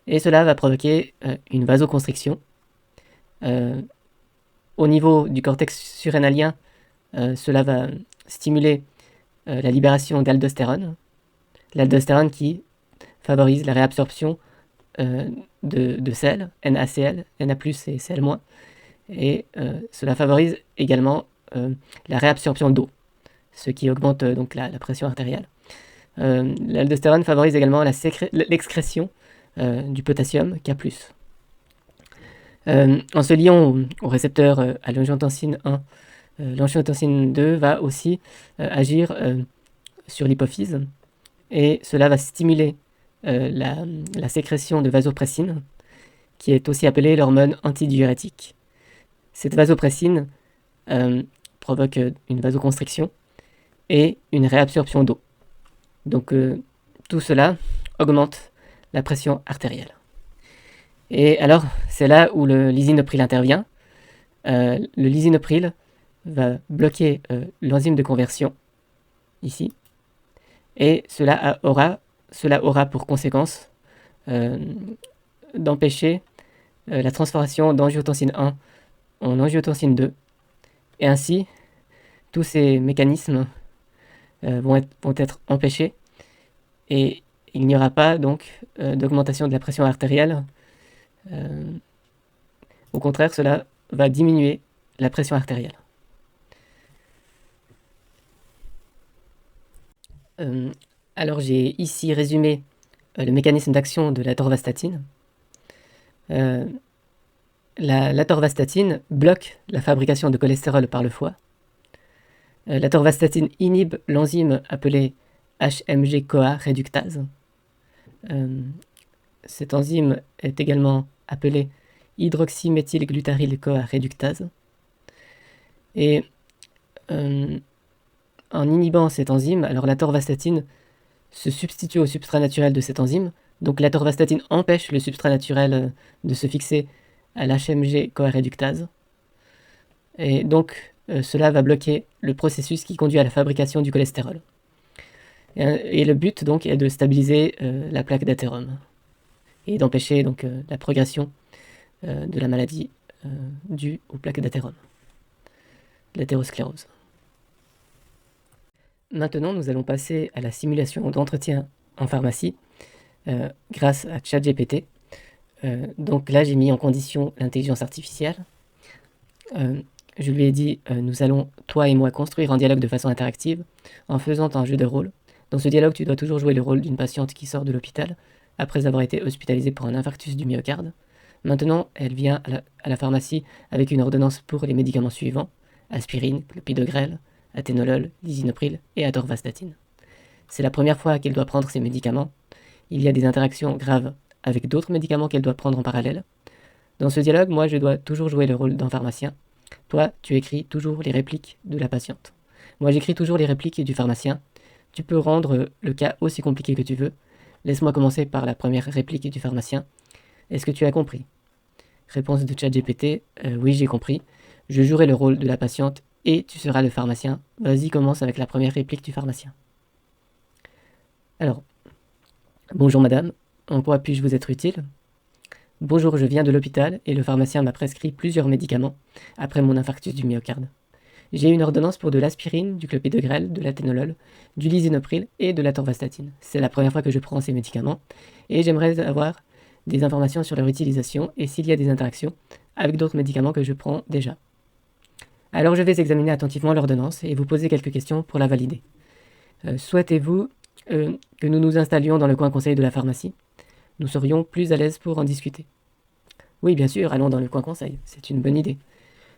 et cela va provoquer une vasoconstriction. Au niveau du cortex surrénalien, cela va stimuler la libération d'aldostérone, l'aldostérone qui favorise la réabsorption de sel, NaCl, Na+, et Cl-, et cela favorise également la réabsorption d'eau. ce qui augmente donc la pression artérielle. L'aldostérone favorise également l'excrétion du potassium K+. En se liant au récepteur à l'angiotensine 1, l'angiotensine 2 va aussi agir sur l'hypophyse, et cela va stimuler la sécrétion de vasopressine, qui est aussi appelée l'hormone antidiurétique. Cette vasopressine provoque une vasoconstriction et une réabsorption d'eau. Donc tout cela augmente la pression artérielle. Et alors, c'est là où le lisinopril intervient. Le lisinopril va bloquer l'enzyme de conversion, ici, et cela aura pour conséquence d'empêcher la transformation d'angiotensine 1 en angiotensine 2, et ainsi, tous ces mécanismes vont être empêchés, et il n'y aura pas donc d'augmentation de la pression artérielle. Au contraire, cela va diminuer la pression artérielle. Alors j'ai ici résumé le mécanisme d'action de l'atorvastatine. L'atorvastatine bloque la fabrication de cholestérol par le foie. L'atorvastatine inhibe l'enzyme appelée HMG-CoA réductase. Cette enzyme est également appelée hydroxyméthylglutaryl-CoA réductase. Et en inhibant cette enzyme, alors l'atorvastatine se substitue au substrat naturel de cette enzyme. Donc l'atorvastatine empêche le substrat naturel de se fixer à l'HMG-CoA réductase. Et donc cela va bloquer le processus qui conduit à la fabrication du cholestérol. Et le but donc est de stabiliser la plaque d'athérome et d'empêcher donc la progression de la maladie due aux plaques d'athérome, l'athérosclérose. Maintenant, nous allons passer à la simulation d'entretien en pharmacie grâce à ChatGPT. Donc là, j'ai mis en condition l'intelligence artificielle. Je lui ai dit, nous allons, toi et moi, construire un dialogue de façon interactive en faisant un jeu de rôle. Dans ce dialogue, tu dois toujours jouer le rôle d'une patiente qui sort de l'hôpital après avoir été hospitalisée pour un infarctus du myocarde. Maintenant, elle vient à la pharmacie avec une ordonnance pour les médicaments suivants: aspirine, clopidogrel, athénolol, lisinopril et atorvastatine. C'est la première fois qu'elle doit prendre ces médicaments. Il y a des interactions graves avec d'autres médicaments qu'elle doit prendre en parallèle. Dans ce dialogue, moi, je dois toujours jouer le rôle d'un pharmacien. Toi, tu écris toujours les répliques de la patiente. Moi, j'écris toujours les répliques du pharmacien. Tu peux rendre le cas aussi compliqué que tu veux. Laisse-moi commencer par la première réplique du pharmacien. Est-ce que tu as compris? Réponse de ChatGPT, oui, j'ai compris. Je jouerai le rôle de la patiente et tu seras le pharmacien. Vas-y, commence avec la première réplique du pharmacien. Alors, bonjour madame, en quoi puis-je vous être utile? Bonjour, je viens de l'hôpital et le pharmacien m'a prescrit plusieurs médicaments après mon infarctus du myocarde. J'ai une ordonnance pour de l'aspirine, du clopidogrel, de l'athénolol, du lisinopril et de l'atorvastatine. C'est la première fois que je prends ces médicaments et j'aimerais avoir des informations sur leur utilisation et s'il y a des interactions avec d'autres médicaments que je prends déjà. Alors je vais examiner attentivement l'ordonnance et vous poser quelques questions pour la valider. Souhaitez-vous que nous nous installions dans le coin conseil de la pharmacie? Nous serions plus à l'aise pour en discuter. Oui, bien sûr, allons dans le coin conseil, c'est une bonne idée.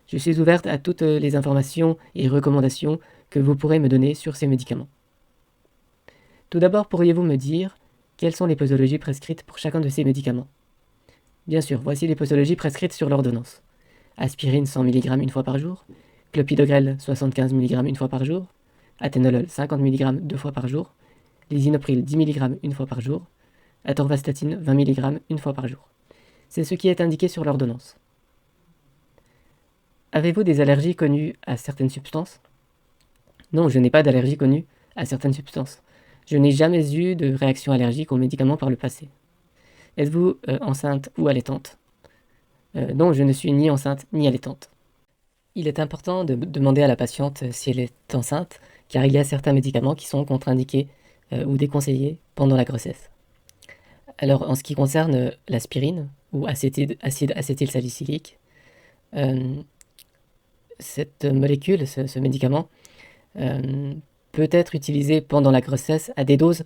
Je suis ouverte à toutes les informations et recommandations que vous pourrez me donner sur ces médicaments. Tout d'abord, pourriez-vous me dire quelles sont les posologies prescrites pour chacun de ces médicaments? Bien sûr, voici les posologies prescrites sur l'ordonnance. Aspirine 100 mg une fois par jour, clopidogrel 75 mg une fois par jour, athénolol 50 mg 2 fois par jour, lisinopril 10 mg une fois par jour, atorvastatine 20 mg une fois par jour. C'est ce qui est indiqué sur l'ordonnance. Avez-vous des allergies connues à certaines substances? Non, je n'ai pas d'allergie connue à certaines substances. Je n'ai jamais eu de réaction allergique aux médicaments par le passé. Êtes-vous enceinte ou allaitante? Non, je ne suis ni enceinte ni allaitante. Il est important de demander à la patiente si elle est enceinte, car il y a certains médicaments qui sont contre-indiqués ou déconseillés pendant la grossesse. Alors, en ce qui concerne l'aspirine, ou acide acétylsalicylique, cette molécule, ce médicament, peut être utilisé pendant la grossesse à des doses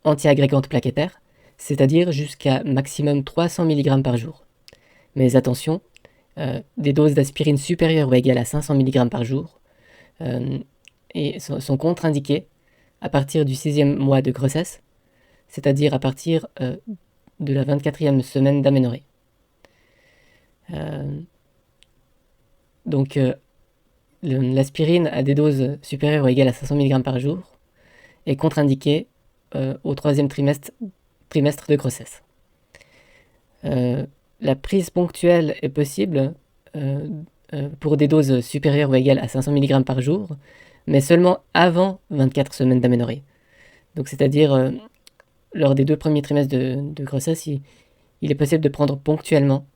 antiagrégantes plaquettaires, c'est-à-dire jusqu'à maximum 300 mg par jour. Mais attention, des doses d'aspirine supérieures ou égales à 500 mg par jour sont contre-indiquées à partir du 6e mois de grossesse, c'est-à-dire à partir de la 24e semaine d'aménorrhée. Donc l'aspirine à des doses supérieures ou égales à 500 mg par jour est contre-indiquée au 3e trimestre de grossesse. La prise ponctuelle est possible pour des doses supérieures ou égales à 500 mg par jour, mais seulement avant 24 semaines d'aménorrhée. Donc c'est-à-dire lors des 2 premiers trimestres de grossesse, il est possible de prendre ponctuellement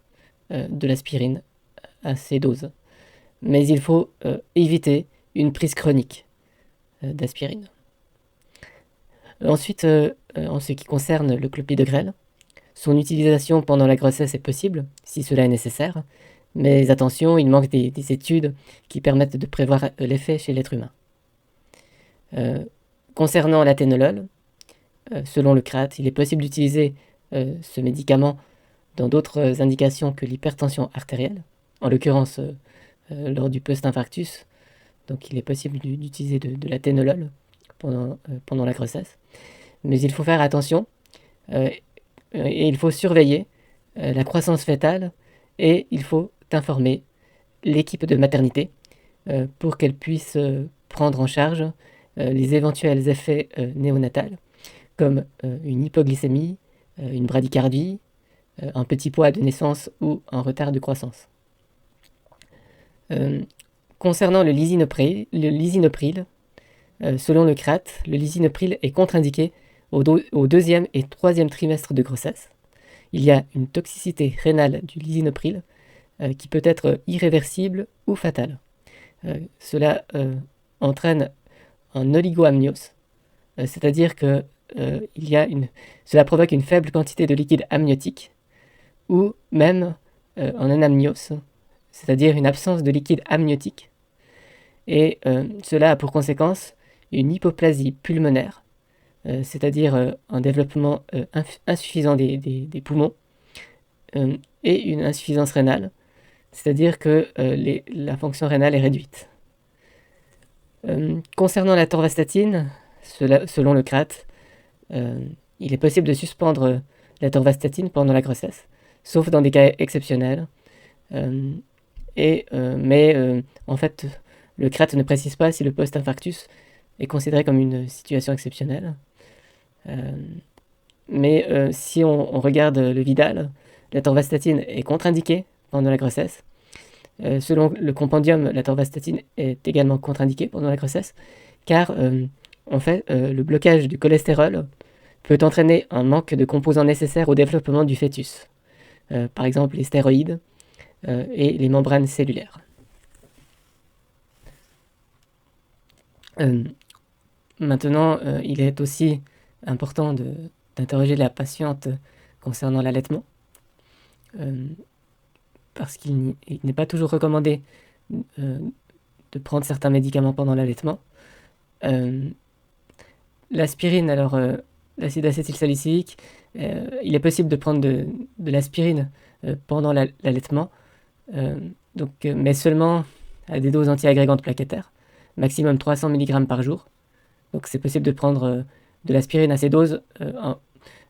de l'aspirine à ces doses. Mais il faut éviter une prise chronique d'aspirine. Ensuite, en ce qui concerne le clopidogrel, son utilisation pendant la grossesse est possible, si cela est nécessaire, mais attention, il manque des études qui permettent de prévoir l'effet chez l'être humain. Concernant l'athénolol, selon le CRAT, il est possible d'utiliser ce médicament dans d'autres indications que l'hypertension artérielle, en l'occurrence lors du post-infarctus. Donc il est possible d'utiliser de l'athénolol pendant la grossesse. Mais il faut faire attention et il faut surveiller la croissance fœtale et il faut informer l'équipe de maternité pour qu'elle puisse prendre en charge les éventuels effets néonatals comme une hypoglycémie, une bradycardie, un petit poids de naissance ou un retard de croissance. Concernant le lisinopril, selon le CRAT, le lisinopril est contre-indiqué au 2e et 3e trimestre de grossesse. Il y a une toxicité rénale du lisinopril qui peut être irréversible ou fatale. Cela entraîne un oligoamnios, c'est-à-dire que cela provoque une faible quantité de liquide amniotique ou même un anamnios, c'est-à-dire une absence de liquide amniotique. Et cela a pour conséquence une hypoplasie pulmonaire, c'est-à-dire un développement insuffisant des poumons et une insuffisance rénale, c'est-à-dire que la fonction rénale est réduite. Concernant la torvastatine, selon le CRAT, il est possible de suspendre la torvastatine pendant la grossesse, sauf dans des cas exceptionnels. Mais en fait, le CRAT ne précise pas si le post-infarctus est considéré comme une situation exceptionnelle. Mais si on regarde le Vidal, la torvastatine est contre-indiquée pendant la grossesse. Selon le compendium, la torvastatine est également contre-indiquée pendant la grossesse, car en fait, le blocage du cholestérol peut entraîner un manque de composants nécessaires au développement du fœtus, par exemple les stéroïdes et les membranes cellulaires. Maintenant, il est aussi important d'interroger la patiente concernant l'allaitement, parce qu'il n'est pas toujours recommandé de prendre certains médicaments pendant l'allaitement. L'aspirine, alors l'acide acétylsalicylique, il est possible de prendre de l'aspirine pendant l'allaitement, mais seulement à des doses antiagrégantes plaquettaires, maximum 300 mg par jour. Donc c'est possible de prendre de l'aspirine à ces doses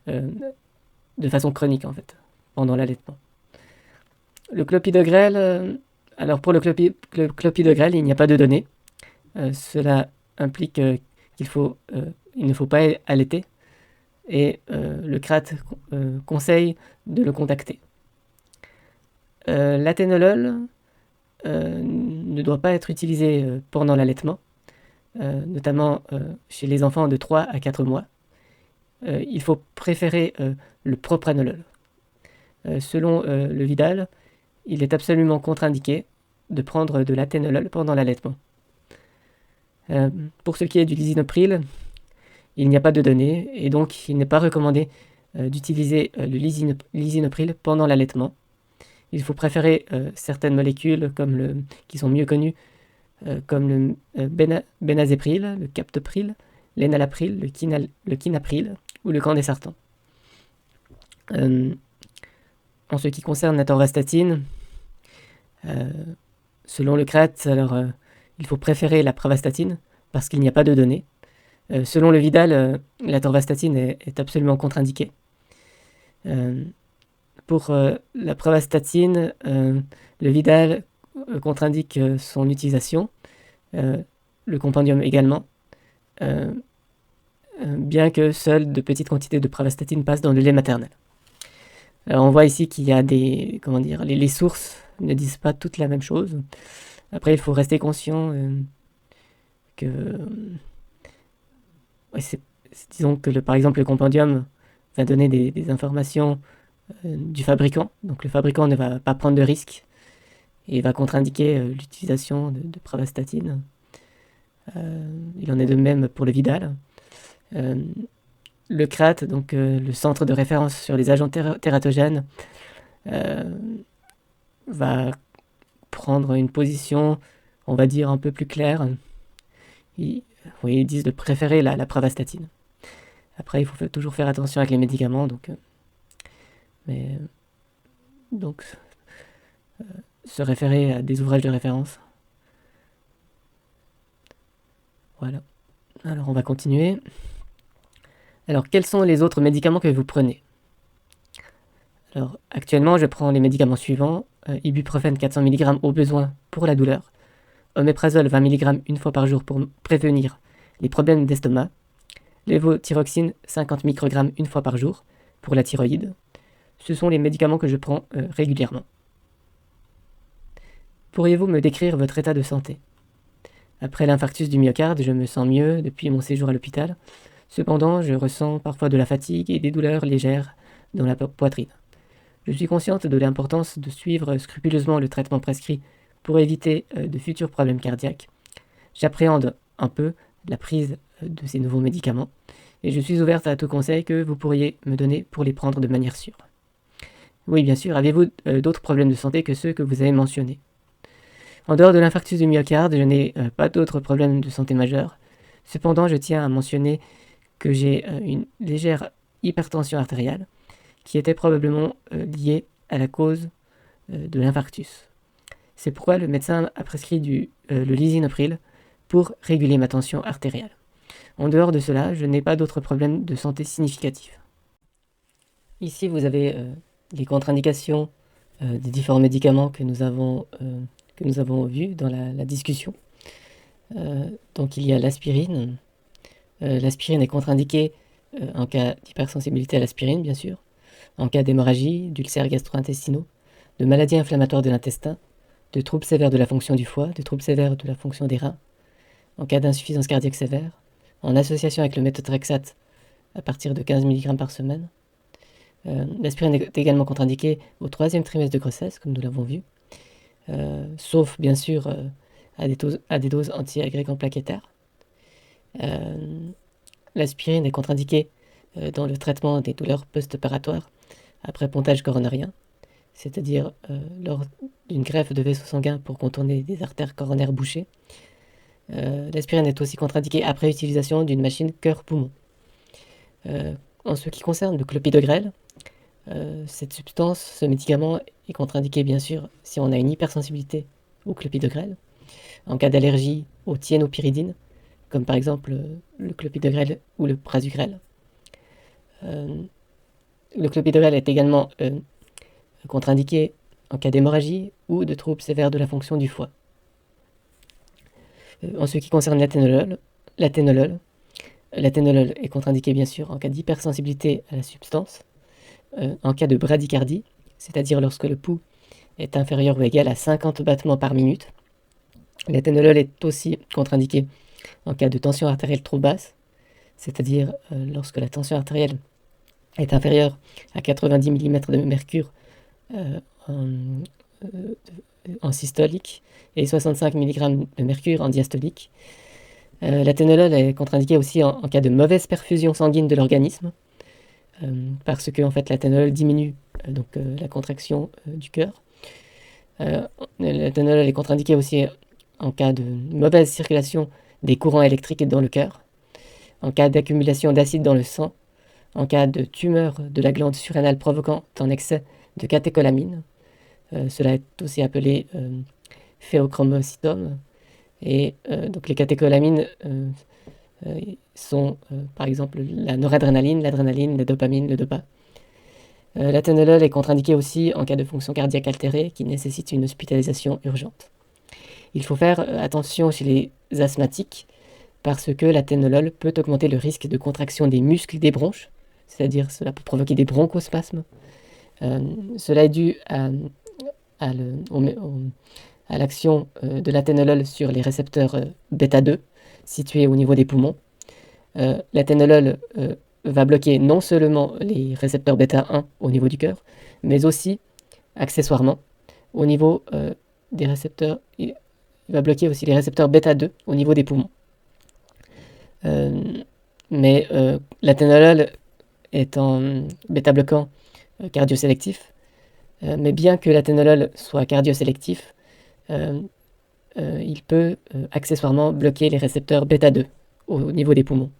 de façon chronique en fait, pendant l'allaitement. Le clopidogrel, alors pour le clopidogrel, il n'y a pas de données. Cela implique il ne faut pas allaiter et le CRAT conseille de le contacter. L'athénolol ne doit pas être utilisé pendant l'allaitement, notamment chez les enfants de 3 à 4 mois. Il faut préférer le propranolol. Selon le Vidal, il est absolument contre-indiqué de prendre de l'athénolol pendant l'allaitement. Pour ce qui est du lisinopril, il n'y a pas de données et donc il n'est pas recommandé d'utiliser le lisinopril pendant l'allaitement. Il faut préférer certaines molécules qui sont mieux connues comme le bénazéprile, le captopril, l'énalapril, le quinapril ou le candesartan. En ce qui concerne la torvastatine, selon le CREAT, il faut préférer la pravastatine parce qu'il n'y a pas de données. Selon le Vidal, la torvastatine est absolument contre-indiquée. Pour la pravastatine, le Vidal contre-indique son utilisation, le compendium également, bien que seules de petites quantités de pravastatine passent dans le lait maternel. Alors on voit ici qu'il y a des, les sources ne disent pas toutes la même chose. Après, il faut rester conscient que, disons que par exemple le compendium va donner des informations du fabricant. Donc le fabricant ne va pas prendre de risque et va contre-indiquer l'utilisation de pravastatine. Il en est de même pour le Vidal. Le CRAT, donc le centre de référence sur les agents tératogènes, va prendre une position, on va dire, un peu plus claire. Ils disent de préférer la pravastatine. Après, il faut toujours faire attention avec les médicaments, donc se référer à des ouvrages de référence. Voilà. Alors, on va continuer. Alors, quels sont les autres médicaments que vous prenez? Alors, actuellement, je prends les médicaments suivants. Ibuprofène 400 mg au besoin pour la douleur. Oméprazole 20 mg une fois par jour pour prévenir les problèmes d'estomac. Lévothyroxine 50 microgrammes une fois par jour pour la thyroïde. Ce sont les médicaments que je prends régulièrement. Pourriez-vous me décrire votre état de santé? Après l'infarctus du myocarde, je me sens mieux depuis mon séjour à l'hôpital. Cependant, je ressens parfois de la fatigue et des douleurs légères dans la poitrine. Je suis consciente de l'importance de suivre scrupuleusement le traitement prescrit pour éviter de futurs problèmes cardiaques. J'appréhende un peu la prise de ces nouveaux médicaments et je suis ouverte à tout conseil que vous pourriez me donner pour les prendre de manière sûre. Oui, bien sûr. Avez-vous d'autres problèmes de santé que ceux que vous avez mentionnés? En dehors de l'infarctus du myocarde, je n'ai pas d'autres problèmes de santé majeurs. Cependant, je tiens à mentionner que j'ai une légère hypertension artérielle qui était probablement liée à la cause de l'infarctus. C'est pourquoi le médecin a prescrit le lisinopril pour réguler ma tension artérielle. En dehors de cela, je n'ai pas d'autres problèmes de santé significatifs. Ici, vous avez les contre-indications des différents médicaments que nous avons vus dans la discussion. Donc il y a l'aspirine. L'aspirine est contre-indiquée en cas d'hypersensibilité à l'aspirine, bien sûr, en cas d'hémorragie, d'ulcères gastro-intestinaux, de maladies inflammatoires de l'intestin, de troubles sévères de la fonction du foie, de troubles sévères de la fonction des reins, en cas d'insuffisance cardiaque sévère, en association avec le méthotrexate à partir de 15 mg par semaine. L'aspirine est également contre-indiquée au 3e trimestre de grossesse, comme nous l'avons vu, sauf bien sûr à des doses anti-agrégants plaquettaires. L'aspirine est contre-indiquée dans le traitement des douleurs post-opératoires après pontage coronarien, c'est-à-dire lors d'une greffe de vaisseau sanguin pour contourner des artères coronaires bouchées. L'aspirine est aussi contre-indiquée après utilisation d'une machine cœur-poumon. En ce qui concerne le clopidogrel, cette substance, ce médicament est contre-indiqué bien sûr si on a une hypersensibilité au clopidogrel, en cas d'allergie au thiénopyridine, comme par exemple le clopidogrel ou le prasugrel. Le clopidogrel est également contre-indiqué en cas d'hémorragie ou de troubles sévères de la fonction du foie. En ce qui concerne l'athénolol est contre-indiqué bien sûr en cas d'hypersensibilité à la substance, en cas de bradycardie, c'est-à-dire lorsque le pouls est inférieur ou égal à 50 battements par minute. L'athénolol est aussi contre-indiqué en cas de tension artérielle trop basse, c'est-à-dire lorsque la tension artérielle est inférieure à 90 mm de mercure en systolique et 65 mg de mercure en diastolique. L'athénolol est contre-indiqué aussi en cas de mauvaise perfusion sanguine de l'organisme, parce que en fait, l'athénolol diminue la contraction du cœur. L'athénolol est contre-indiqué aussi en cas de mauvaise circulation des courants électriques dans le cœur, en cas d'accumulation d'acide dans le sang, en cas de tumeur de la glande surrénale provoquant un excès de catécholamine. Cela est aussi appelé phéochromocytome. Et donc les catécholamines sont par exemple la noradrénaline, l'adrénaline, la dopamine, le dopa. L'athénolol est contre-indiqué aussi en cas de fonction cardiaque altérée qui nécessite une hospitalisation urgente. Il faut faire attention chez les asthmatiques parce que l'athénolol peut augmenter le risque de contraction des muscles des bronches, c'est-à-dire cela peut provoquer des bronchospasmes. Cela est dû à l'action de l'athénolol sur les récepteurs bêta-2 situés au niveau des poumons. L'athénolol va bloquer non seulement les récepteurs bêta-1 au niveau du cœur, mais aussi, accessoirement, au niveau des récepteurs, il va bloquer aussi les récepteurs bêta-2 au niveau des poumons. Mais l'athénolol est un bêta-bloquant cardiosélectif, mais bien que l'athénolol soit cardiosélectif, il peut accessoirement bloquer les récepteurs bêta-2 au niveau des poumons.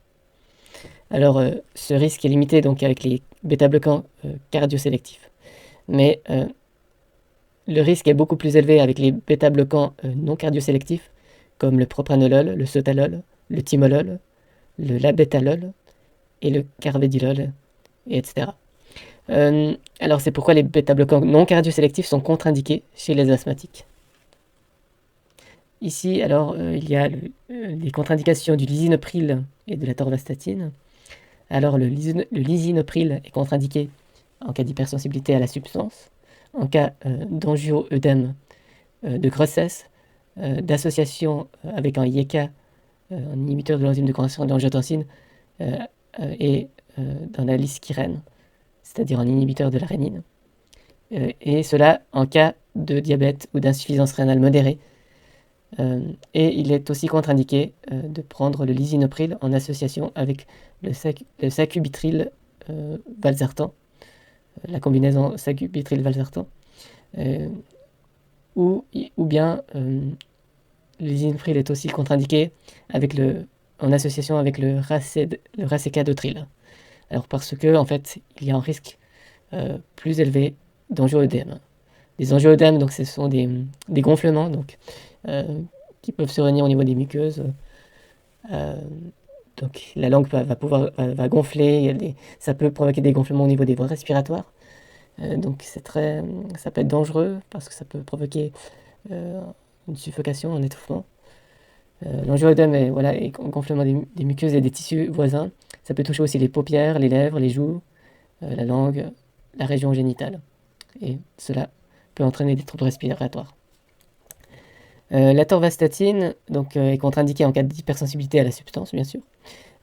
Alors, ce risque est limité donc avec les bêta-bloquants cardiosélectifs. Mais le risque est beaucoup plus élevé avec les bêta-bloquants non cardiosélectifs, comme le propranolol, le sotalol, le timolol, le labetalol et le carvedilol, etc. Alors, c'est pourquoi les bêta-bloquants non cardiosélectifs sont contre-indiqués chez les asthmatiques. Ici, alors, il y a les contre-indications du lisinopril et de la torvastatine. Alors, le lisinopril est contre-indiqué en cas d'hypersensibilité à la substance, en cas d'angio-œdème de grossesse, d'association avec un IECA, un inhibiteur de l'enzyme de conversion d'angiotensine, et d'un aliskirène, c'est-à-dire un inhibiteur de la rénine. Et cela en cas de diabète ou d'insuffisance rénale modérée. Et il est aussi contre-indiqué de prendre le lisinopril en association avec le sacubitril valsartan, la combinaison sacubitril-valsartan, ou bien le lisinopril est aussi contre-indiqué en association avec le racécadotril. Alors parce que en fait il y a un risque plus élevé d'angio-œdème. Les angio-œdèmes, donc ce sont des gonflements donc qui peuvent se réunir au niveau des muqueuses. Donc la langue va gonfler, ça peut provoquer des gonflements au niveau des voies respiratoires. Donc ça peut être dangereux parce que ça peut provoquer une suffocation, un étouffement. L'angio-œdème est gonflement des muqueuses et des tissus voisins. Ça peut toucher aussi les paupières, les lèvres, les joues, la langue, la région génitale. Et cela peut entraîner des troubles respiratoires. La torvastatine donc, est contre-indiquée en cas d'hypersensibilité à la substance, bien sûr,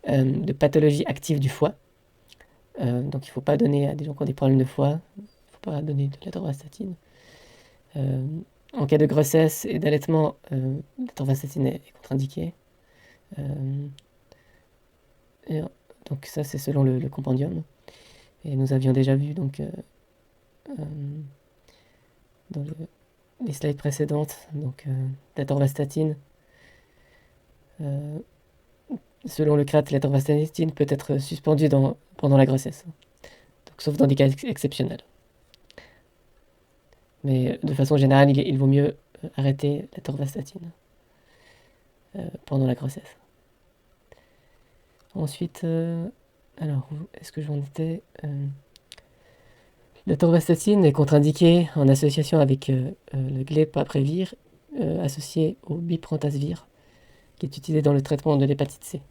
de pathologie active du foie. Donc il ne faut pas donner à des gens qui ont des problèmes de foie, il ne faut pas donner de la torvastatine. En cas de grossesse et d'allaitement, la torvastatine est contre-indiquée. Donc ça c'est selon le compendium. Et nous avions déjà vu donc dans les slides précédentes, donc la torvastatine. Selon le CRAT, la torvastatine peut être suspendue pendant la grossesse, donc, sauf dans des cas exceptionnels. Mais de façon générale, il vaut mieux arrêter la torvastatine pendant la grossesse. Ensuite, alors, est-ce que j'en étais La torvastatine est contre-indiquée en association avec le glépaprevir associé au biprentasvir, qui est utilisé dans le traitement de l'hépatite C.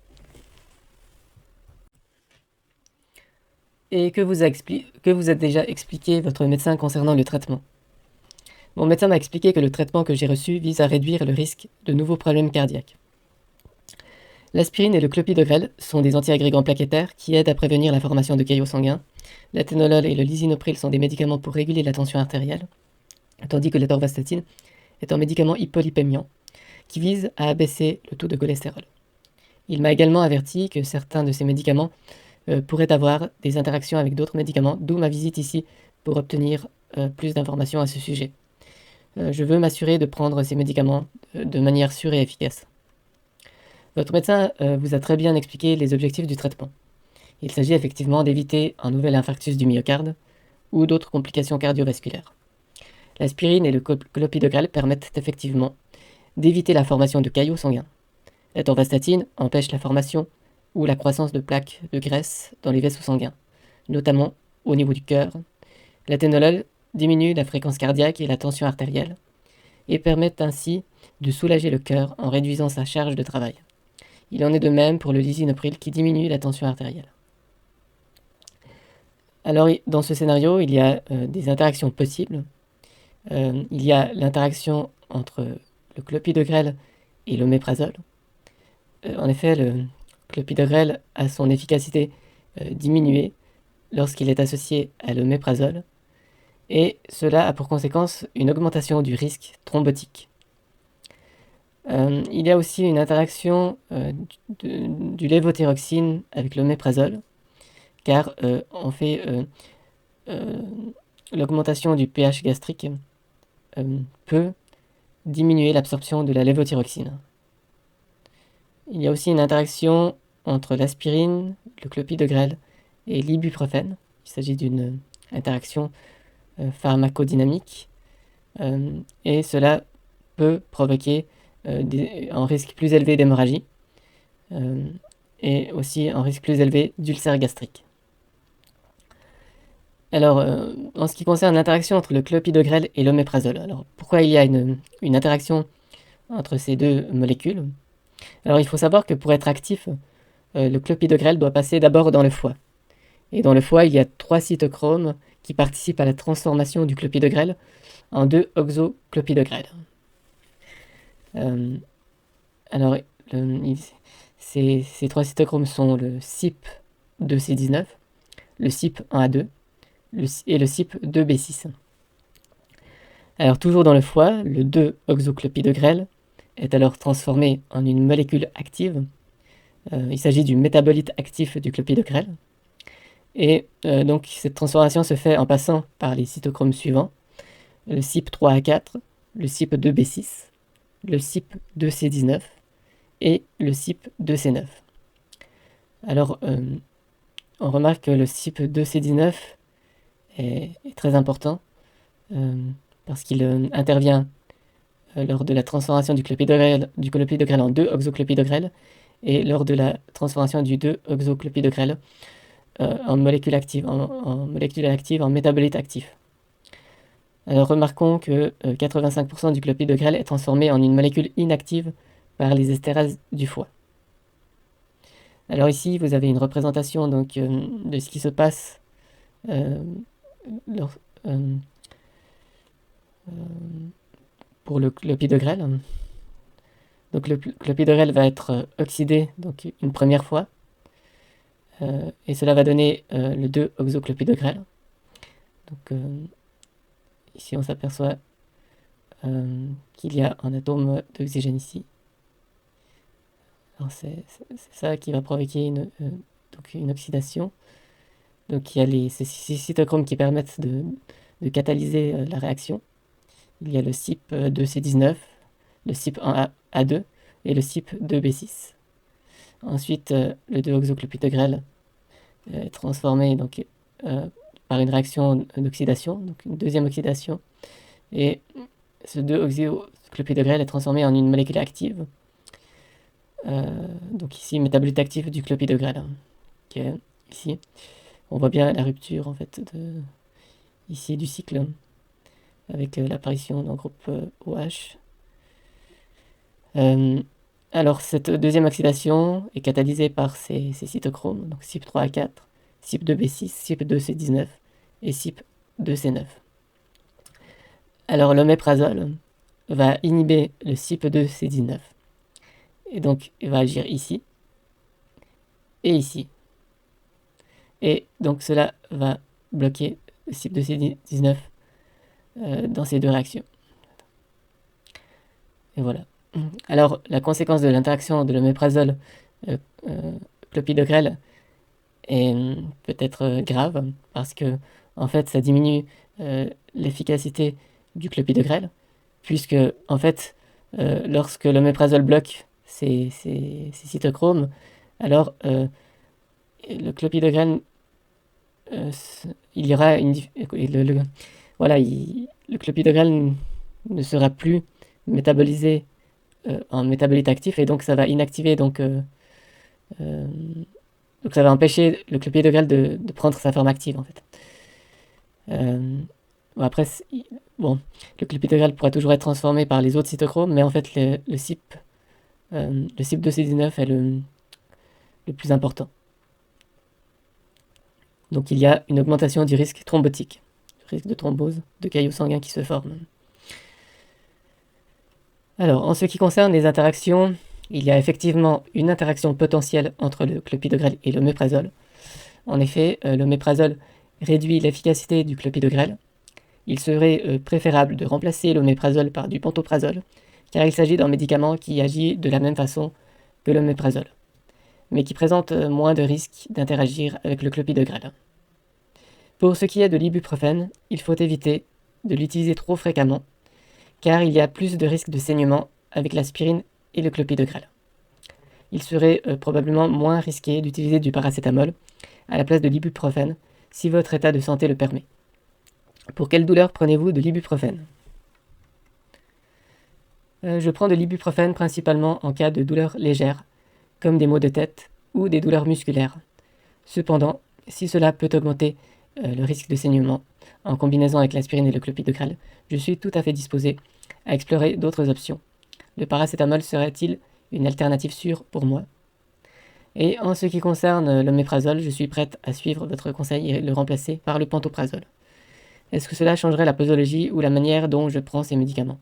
Et que vous a déjà expliqué votre médecin concernant le traitement? Mon médecin m'a expliqué que le traitement que j'ai reçu vise à réduire le risque de nouveaux problèmes cardiaques. L'aspirine et le clopidogrel sont des antiagrégants plaquettaires qui aident à prévenir la formation de caillots sanguins. L'athénolol et le lisinopril sont des médicaments pour réguler la tension artérielle, tandis que la torvastatine est un médicament hypolipémiant qui vise à abaisser le taux de cholestérol. Il m'a également averti que certains de ces médicaments pourraient avoir des interactions avec d'autres médicaments, d'où ma visite ici pour obtenir plus d'informations à ce sujet. je veux m'assurer de prendre ces médicaments de manière sûre et efficace. Votre médecin vous a très bien expliqué les objectifs du traitement. Il s'agit effectivement d'éviter un nouvel infarctus du myocarde ou d'autres complications cardiovasculaires. L'aspirine et le clopidogrel permettent effectivement d'éviter la formation de caillots sanguins. La torvastatine empêche la formation ou la croissance de plaques de graisse dans les vaisseaux sanguins, notamment au niveau du cœur. L'athénolol diminue la fréquence cardiaque et la tension artérielle et permet ainsi de soulager le cœur en réduisant sa charge de travail. Il en est de même pour le lisinopril qui diminue la tension artérielle. Alors, dans ce scénario, il y a des interactions possibles. Il y a l'interaction entre le clopidogrel et l'oméprazole. En effet, le clopidogrel a son efficacité diminuée lorsqu'il est associé à l'oméprazole, et cela a pour conséquence une augmentation du risque thrombotique. Il y a aussi une interaction du lévothyroxine avec l'oméprazole, car on fait l'augmentation du pH gastrique peut diminuer l'absorption de la lévothyroxine. Il y a aussi une interaction entre l'aspirine, le clopidogrel et l'ibuprofène. Il s'agit d'une interaction pharmacodynamique et cela peut provoquer un risque plus élevé d'hémorragie et aussi un risque plus élevé d'ulcère gastrique. Alors, en ce qui concerne l'interaction entre le clopidogrel et l'oméprazole, alors pourquoi il y a une interaction entre ces deux molécules? Alors, il faut savoir que pour être actif, le clopidogrel doit passer d'abord dans le foie. Et dans le foie, il y a 3 cytochromes qui participent à la transformation du clopidogrel en 2-oxoclopidogrel. Alors, ces 3 cytochromes sont le CYP2C19, le CYP1A2 et le CYP2B6. Alors, toujours dans le foie, le 2-oxoclopidogrel est alors transformé en une molécule active. Il s'agit du métabolite actif du clopidogrel. Et donc, cette transformation se fait en passant par les cytochromes suivants, le CYP3A4, le CYP2B6, le CYP2C19 et le CYP2C9. Alors, on remarque que le CYP2C19 est très important parce qu'il intervient lors de la transformation du clopidogrel en 2-oxoclopidogrel et lors de la transformation du 2-oxoclopidogrel en molécule active, en métabolite actif. Alors remarquons que 85% du clopidogrel est transformé en une molécule inactive par les estérases du foie. Alors ici, vous avez une représentation donc, de ce qui se passe pour le clopidogrel. Donc le clopidogrel va être oxydé donc, une première fois, et cela va donner le 2-oxoclopidogrel. Donc ici on s'aperçoit qu'il y a un atome d'oxygène ici. Alors c'est ça qui va provoquer donc une oxydation. Donc il y a ces cytochromes qui permettent de catalyser la réaction. Il y a le CYP2C19, le CYP1A2 et le CYP2B6. Ensuite, le 2-oxoclopidogrel est transformé donc, par une réaction d'oxydation, donc une deuxième oxydation. Et ce 2-oxoclopidogrel est transformé en une molécule active. Donc ici, métabolite actif du clopidogrel. Okay, ici, on voit bien la rupture en fait ici du cycle avec l'apparition d'un groupe OH. Alors cette deuxième oxydation est catalysée par ces cytochromes, donc CYP3A4, CYP2B6, CYP2C19 et CYP2C9. Alors l'oméprazole va inhiber le CYP2C19 et donc il va agir ici et ici. Et donc cela va bloquer le CYP2C19 dans ces deux réactions. Et voilà. Alors, la conséquence de l'interaction de l'oméprazole clopidogrel est peut-être grave parce que en fait ça diminue l'efficacité du clopidogrel puisque en fait, lorsque l'oméprazole bloque ces cytochromes, alors le clopidogrel, il y aura une voilà, le clopidogrel ne sera plus métabolisé en métabolite actif, et donc ça va inactiver, donc ça va empêcher le clopidogrel de prendre sa forme active en fait. Bon, après, le clopidogrel pourra toujours être transformé par les autres cytochromes, mais en fait le CYP2C19 est le plus important. Donc il y a une augmentation du risque thrombotique, du risque de thrombose, de caillots sanguins qui se forment. Alors, en ce qui concerne les interactions, il y a effectivement une interaction potentielle entre le clopidogrel et l'oméprazole. En effet, l'oméprazole réduit l'efficacité du clopidogrel. Il serait préférable de remplacer l'oméprazole par du pantoprazole, car il s'agit d'un médicament qui agit de la même façon que l'oméprazole, mais qui présente moins de risques d'interagir avec le clopidogrel. Pour ce qui est de l'ibuprofène, il faut éviter de l'utiliser trop fréquemment, car il y a plus de risques de saignement avec l'aspirine et le clopidogrel. Il serait probablement moins risqué d'utiliser du paracétamol à la place de l'ibuprofène si votre état de santé le permet. Pour quelle douleur prenez-vous de l'ibuprofène ? Je prends de l'ibuprofène principalement en cas de douleurs légères, comme des maux de tête ou des douleurs musculaires. Cependant, si cela peut augmenter le risque de saignement en combinaison avec l'aspirine et le clopidogrel, je suis tout à fait disposé à explorer d'autres options. Le paracétamol serait-il une alternative sûre pour moi ? Et en ce qui concerne l'oméprazole, je suis prête à suivre votre conseil et le remplacer par le pantoprazole. Est-ce que cela changerait la posologie ou la manière dont je prends ces médicaments ?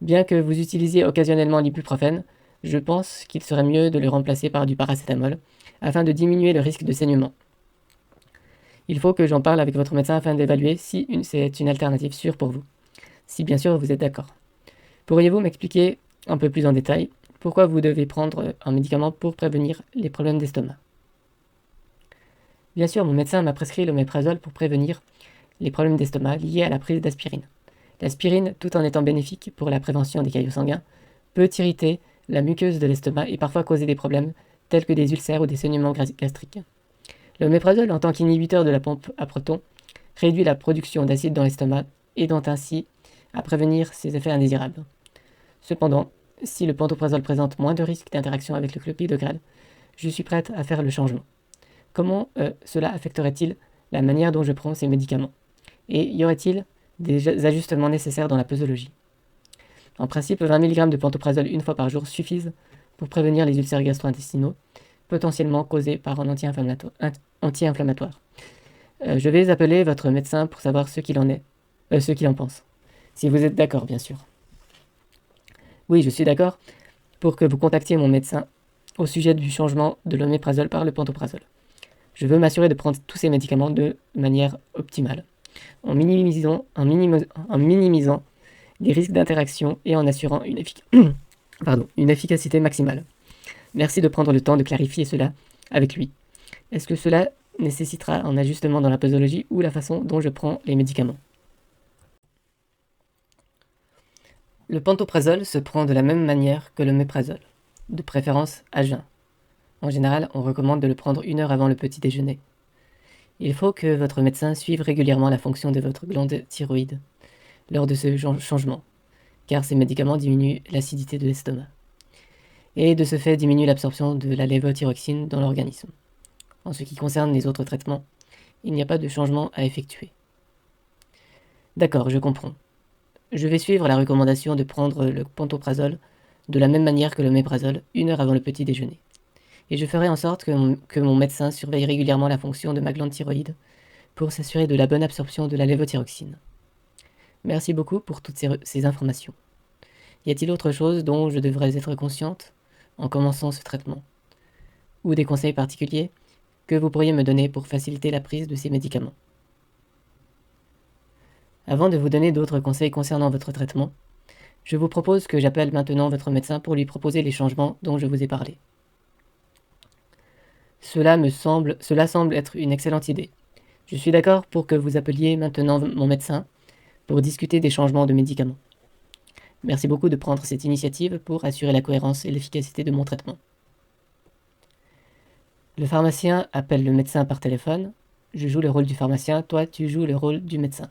Bien que vous utilisiez occasionnellement l'ibuprofène, je pense qu'il serait mieux de le remplacer par du paracétamol afin de diminuer le risque de saignement. Il faut que j'en parle avec votre médecin afin d'évaluer si c'est une alternative sûre pour vous, si bien sûr vous êtes d'accord. Pourriez-vous m'expliquer un peu plus en détail pourquoi vous devez prendre un médicament pour prévenir les problèmes d'estomac ? Bien sûr, mon médecin m'a prescrit l'oméprazole pour prévenir les problèmes d'estomac liés à la prise d'aspirine. L'aspirine, tout en étant bénéfique pour la prévention des caillots sanguins, peut irriter la muqueuse de l'estomac et parfois causer des problèmes tels que des ulcères ou des saignements gastriques. L'oméprazole, en tant qu'inhibiteur de la pompe à protons, réduit la production d'acide dans l'estomac, aidant ainsi à prévenir ses effets indésirables. Cependant, si le pantoprazole présente moins de risques d'interaction avec le clopidogrel, je suis prête à faire le changement. Comment cela affecterait-il la manière dont je prends ces médicaments ? Et y aurait-il des ajustements nécessaires dans la posologie ? En principe, 20 mg de pantoprazole une fois par jour suffisent pour prévenir les ulcères gastro-intestinaux, potentiellement causés par un anti-inflammatoire. Je vais appeler votre médecin pour savoir ce qu'il en pense. Si vous êtes d'accord, bien sûr. Oui, je suis d'accord pour que vous contactiez mon médecin au sujet du changement de l'oméprazole par le pantoprazole. Je veux m'assurer de prendre tous ces médicaments de manière optimale, en minimisant les risques d'interaction et en assurant une efficacité maximale. Merci de prendre le temps de clarifier cela avec lui. Est-ce que cela nécessitera un ajustement dans la posologie ou la façon dont je prends les médicaments ? Le pantoprazole se prend de la même manière que l'oméprazole, de préférence à jeun. En général, on recommande de le prendre 1 heure avant le petit déjeuner. Il faut que votre médecin suive régulièrement la fonction de votre glande thyroïde lors de ce changement, car ces médicaments diminuent l'acidité de l'estomac, et de ce fait diminuent l'absorption de la lévothyroxine dans l'organisme. En ce qui concerne les autres traitements, il n'y a pas de changement à effectuer. D'accord, je comprends. Je vais suivre la recommandation de prendre le pantoprazole de la même manière que l'oméprazole 1 heure avant le petit déjeuner. Et je ferai en sorte que mon médecin surveille régulièrement la fonction de ma glande thyroïde pour s'assurer de la bonne absorption de la lévothyroxine. Merci beaucoup pour toutes ces informations. Y a-t-il autre chose dont je devrais être consciente en commençant ce traitement ? Ou des conseils particuliers que vous pourriez me donner pour faciliter la prise de ces médicaments ? Avant de vous donner d'autres conseils concernant votre traitement, je vous propose que j'appelle maintenant votre médecin pour lui proposer les changements dont je vous ai parlé. Cela semble être une excellente idée. Je suis d'accord pour que vous appeliez maintenant mon médecin pour discuter des changements de médicaments. Merci beaucoup de prendre cette initiative pour assurer la cohérence et l'efficacité de mon traitement. Le pharmacien appelle le médecin par téléphone. Je joue le rôle du pharmacien, toi tu joues le rôle du médecin.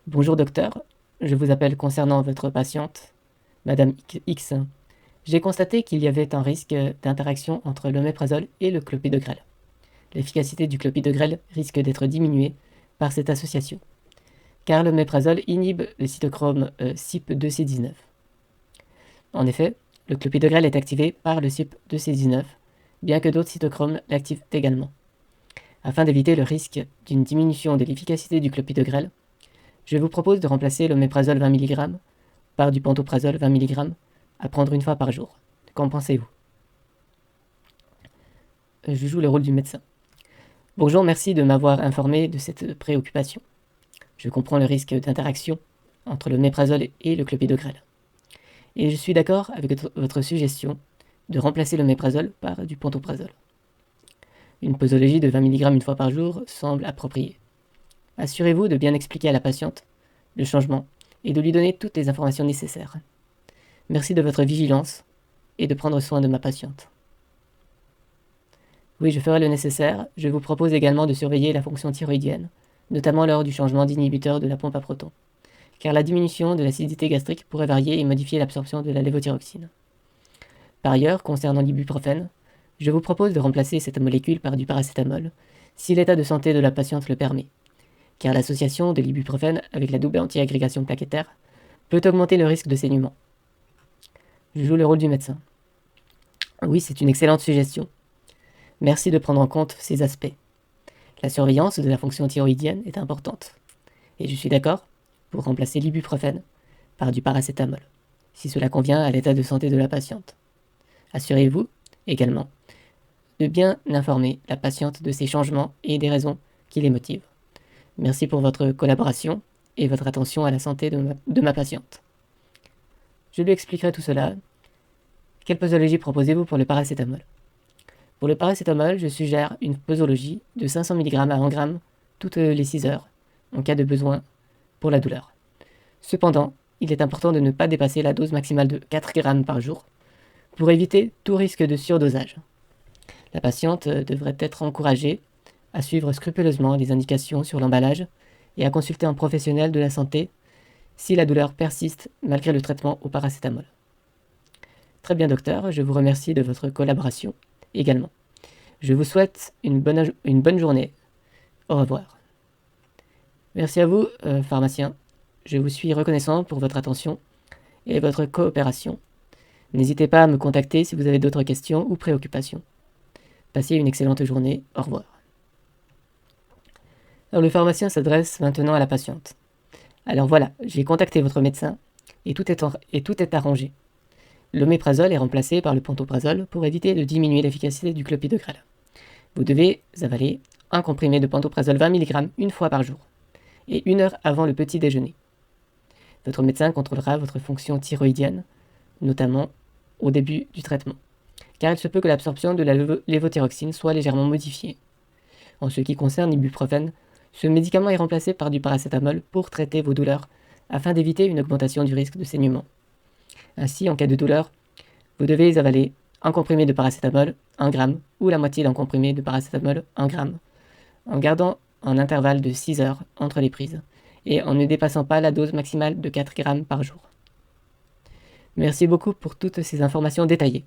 Bonjour docteur, je vous appelle concernant votre patiente, Madame X. J'ai constaté qu'il y avait un risque d'interaction entre l'oméprazole et le clopidogrel. L'efficacité du clopidogrel risque d'être diminuée par cette association, car l'oméprazole inhibe le cytochrome CYP2C19. En effet, le clopidogrel est activé par le CYP2C19, bien que d'autres cytochromes l'activent également. Afin d'éviter le risque d'une diminution de l'efficacité du clopidogrel, je vous propose de remplacer l'oméprazole 20 mg par du pantoprazole 20 mg à prendre une fois par jour. Qu'en pensez-vous? Je joue le rôle du médecin. Bonjour, merci de m'avoir informé de cette préoccupation. Je comprends le risque d'interaction entre l'oméprazole et le clopidogrel. Et je suis d'accord avec votre suggestion de remplacer l'oméprazole par du pantoprazole. Une posologie de 20 mg une fois par jour semble appropriée. Assurez-vous de bien expliquer à la patiente le changement et de lui donner toutes les informations nécessaires. Merci de votre vigilance et de prendre soin de ma patiente. Oui, je ferai le nécessaire. Je vous propose également de surveiller la fonction thyroïdienne, notamment lors du changement d'inhibiteur de la pompe à protons, car la diminution de l'acidité gastrique pourrait varier et modifier l'absorption de la lévothyroxine. Par ailleurs, concernant l'ibuprofène, je vous propose de remplacer cette molécule par du paracétamol, si l'état de santé de la patiente le permet, car l'association de l'ibuprofène avec la double anti-agrégation plaquettaire peut augmenter le risque de saignement. Je joue le rôle du médecin. Oui, c'est une excellente suggestion. Merci de prendre en compte ces aspects. La surveillance de la fonction thyroïdienne est importante. Et je suis d'accord pour remplacer l'ibuprofène par du paracétamol, si cela convient à l'état de santé de la patiente. Assurez-vous, également, de bien informer la patiente de ces changements et des raisons qui les motivent. Merci pour votre collaboration et votre attention à la santé de ma patiente. Je lui expliquerai tout cela. Quelle posologie proposez-vous pour le paracétamol? Pour le paracétamol, je suggère une posologie de 500 mg à 1 g toutes les 6 heures, en cas de besoin pour la douleur. Cependant, il est important de ne pas dépasser la dose maximale de 4 g par jour, pour éviter tout risque de surdosage. La patiente devrait être encouragée à suivre scrupuleusement les indications sur l'emballage et à consulter un professionnel de la santé si la douleur persiste malgré le traitement au paracétamol. Très bien docteur, je vous remercie de votre collaboration également. Je vous souhaite une bonne journée. Au revoir. Merci à vous, pharmacien. Je vous suis reconnaissant pour votre attention et votre coopération. N'hésitez pas à me contacter si vous avez d'autres questions ou préoccupations. Passez une excellente journée. Au revoir. Alors, le pharmacien s'adresse maintenant à la patiente. Alors voilà, j'ai contacté votre médecin et tout est arrangé. L'oméprazole est remplacé par le pantoprazole pour éviter de diminuer l'efficacité du clopidogrel. Vous devez avaler un comprimé de pantoprazole 20 mg une fois par jour et 1 heure avant le petit déjeuner. Votre médecin contrôlera votre fonction thyroïdienne, notamment au début du traitement, car il se peut que l'absorption de la lévothyroxine soit légèrement modifiée. En ce qui concerne l'ibuprofène, ce médicament est remplacé par du paracétamol pour traiter vos douleurs, afin d'éviter une augmentation du risque de saignement. Ainsi, en cas de douleur, vous devez avaler un comprimé de paracétamol, 1 g, ou la moitié d'un comprimé de paracétamol, 1 g, en gardant un intervalle de 6 heures entre les prises, et en ne dépassant pas la dose maximale de 4 g par jour. Merci beaucoup pour toutes ces informations détaillées.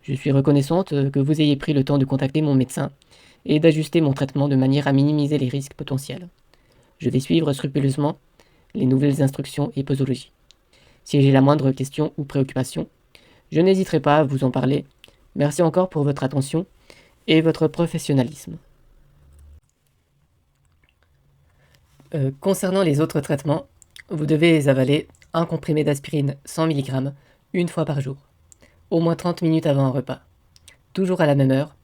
Je suis reconnaissante que vous ayez pris le temps de contacter mon médecin et d'ajuster mon traitement de manière à minimiser les risques potentiels. Je vais suivre scrupuleusement les nouvelles instructions et posologies. Si j'ai la moindre question ou préoccupation, je n'hésiterai pas à vous en parler. Merci encore pour votre attention et votre professionnalisme. Concernant les autres traitements, vous devez avaler un comprimé d'aspirine 100 mg une fois par jour, au moins 30 minutes avant un repas. Toujours à la même heure,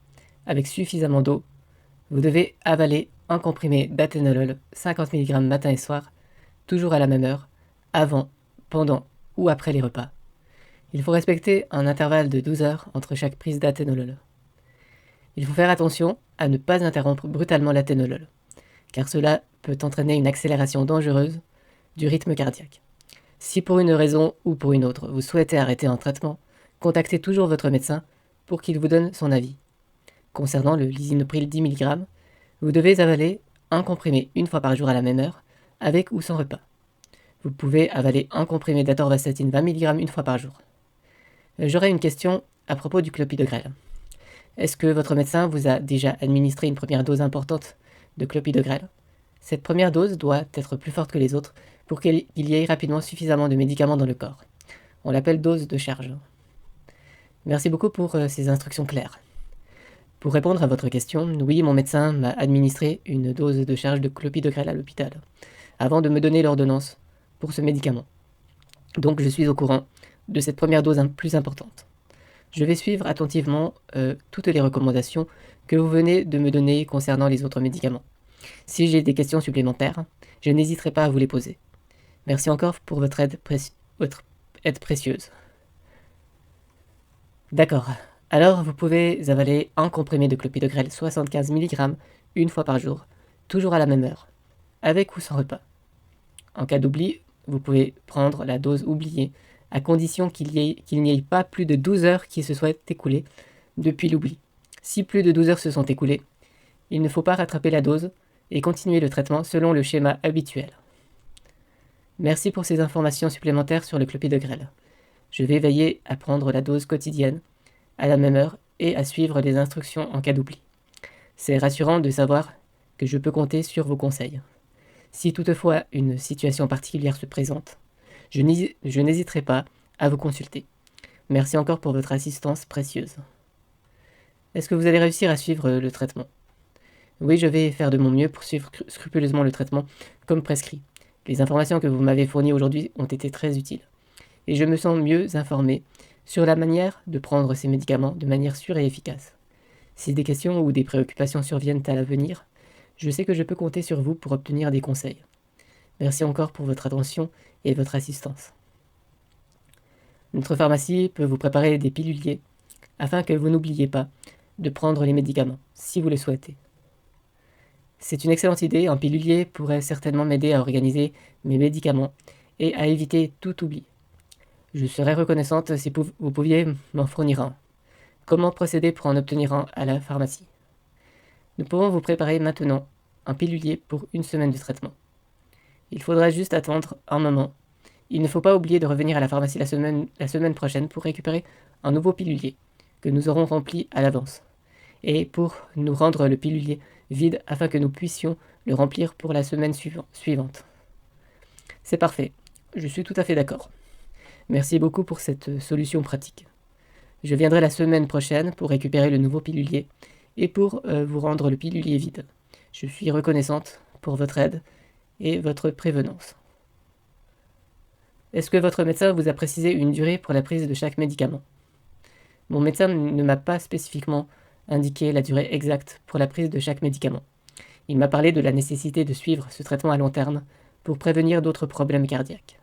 avec suffisamment d'eau, vous devez avaler un comprimé d'athénolol 50 mg matin et soir, toujours à la même heure, avant, pendant ou après les repas. Il faut respecter un intervalle de 12 heures entre chaque prise d'athénolol. Il faut faire attention à ne pas interrompre brutalement l'athénolol, car cela peut entraîner une accélération dangereuse du rythme cardiaque. Si pour une raison ou pour une autre vous souhaitez arrêter un traitement, contactez toujours votre médecin pour qu'il vous donne son avis. Concernant le lisinopril 10 mg, vous devez avaler un comprimé une fois par jour à la même heure, avec ou sans repas. Vous pouvez avaler un comprimé d'atorvastatine 20 mg une fois par jour. J'aurais une question à propos du clopidogrel. Est-ce que votre médecin vous a déjà administré une première dose importante de clopidogrel? Cette première dose doit être plus forte que les autres pour qu'il y ait rapidement suffisamment de médicaments dans le corps. On l'appelle dose de charge. Merci beaucoup pour ces instructions claires. Pour répondre à votre question, oui, mon médecin m'a administré une dose de charge de clopidogrel à l'hôpital, avant de me donner l'ordonnance pour ce médicament. Donc je suis au courant de cette première dose plus importante. Je vais suivre attentivement toutes les recommandations que vous venez de me donner concernant les autres médicaments. Si j'ai des questions supplémentaires, je n'hésiterai pas à vous les poser. Merci encore pour votre aide précieuse. D'accord. Alors, vous pouvez avaler un comprimé de clopidogrel 75 mg une fois par jour, toujours à la même heure, avec ou sans repas. En cas d'oubli, vous pouvez prendre la dose oubliée, à condition qu'il n'y ait pas plus de 12 heures qui se soient écoulées depuis l'oubli. Si plus de 12 heures se sont écoulées, il ne faut pas rattraper la dose et continuer le traitement selon le schéma habituel. Merci pour ces informations supplémentaires sur le clopidogrel. Je vais veiller à prendre la dose quotidienne, à la même heure, et à suivre les instructions en cas d'oubli. C'est rassurant de savoir que je peux compter sur vos conseils. Si toutefois une situation particulière se présente, je n'hésiterai pas à vous consulter. Merci encore pour votre assistance précieuse. Est-ce que vous allez réussir à suivre le traitement? Oui, je vais faire de mon mieux pour suivre scrupuleusement le traitement comme prescrit. Les informations que vous m'avez fournies aujourd'hui ont été très utiles. Et je me sens mieux informé sur la manière de prendre ces médicaments de manière sûre et efficace. Si des questions ou des préoccupations surviennent à l'avenir, je sais que je peux compter sur vous pour obtenir des conseils. Merci encore pour votre attention et votre assistance. Notre pharmacie peut vous préparer des piluliers afin que vous n'oubliez pas de prendre les médicaments, si vous le souhaitez. C'est une excellente idée, un pilulier pourrait certainement m'aider à organiser mes médicaments et à éviter tout oubli. Je serais reconnaissante si vous pouviez m'en fournir un. Comment procéder pour en obtenir un à la pharmacie? Nous pouvons vous préparer maintenant un pilulier pour une semaine de traitement. Il faudra juste attendre un moment. Il ne faut pas oublier de revenir à la pharmacie la semaine prochaine pour récupérer un nouveau pilulier que nous aurons rempli à l'avance et pour nous rendre le pilulier vide afin que nous puissions le remplir pour la semaine suivante. C'est parfait, je suis tout à fait d'accord. Merci beaucoup pour cette solution pratique. Je viendrai la semaine prochaine pour récupérer le nouveau pilulier et pour vous rendre le pilulier vide. Je suis reconnaissante pour votre aide et votre prévenance. Est-ce que votre médecin vous a précisé une durée pour la prise de chaque médicament? Mon médecin ne m'a pas spécifiquement indiqué la durée exacte pour la prise de chaque médicament. Il m'a parlé de la nécessité de suivre ce traitement à long terme pour prévenir d'autres problèmes cardiaques.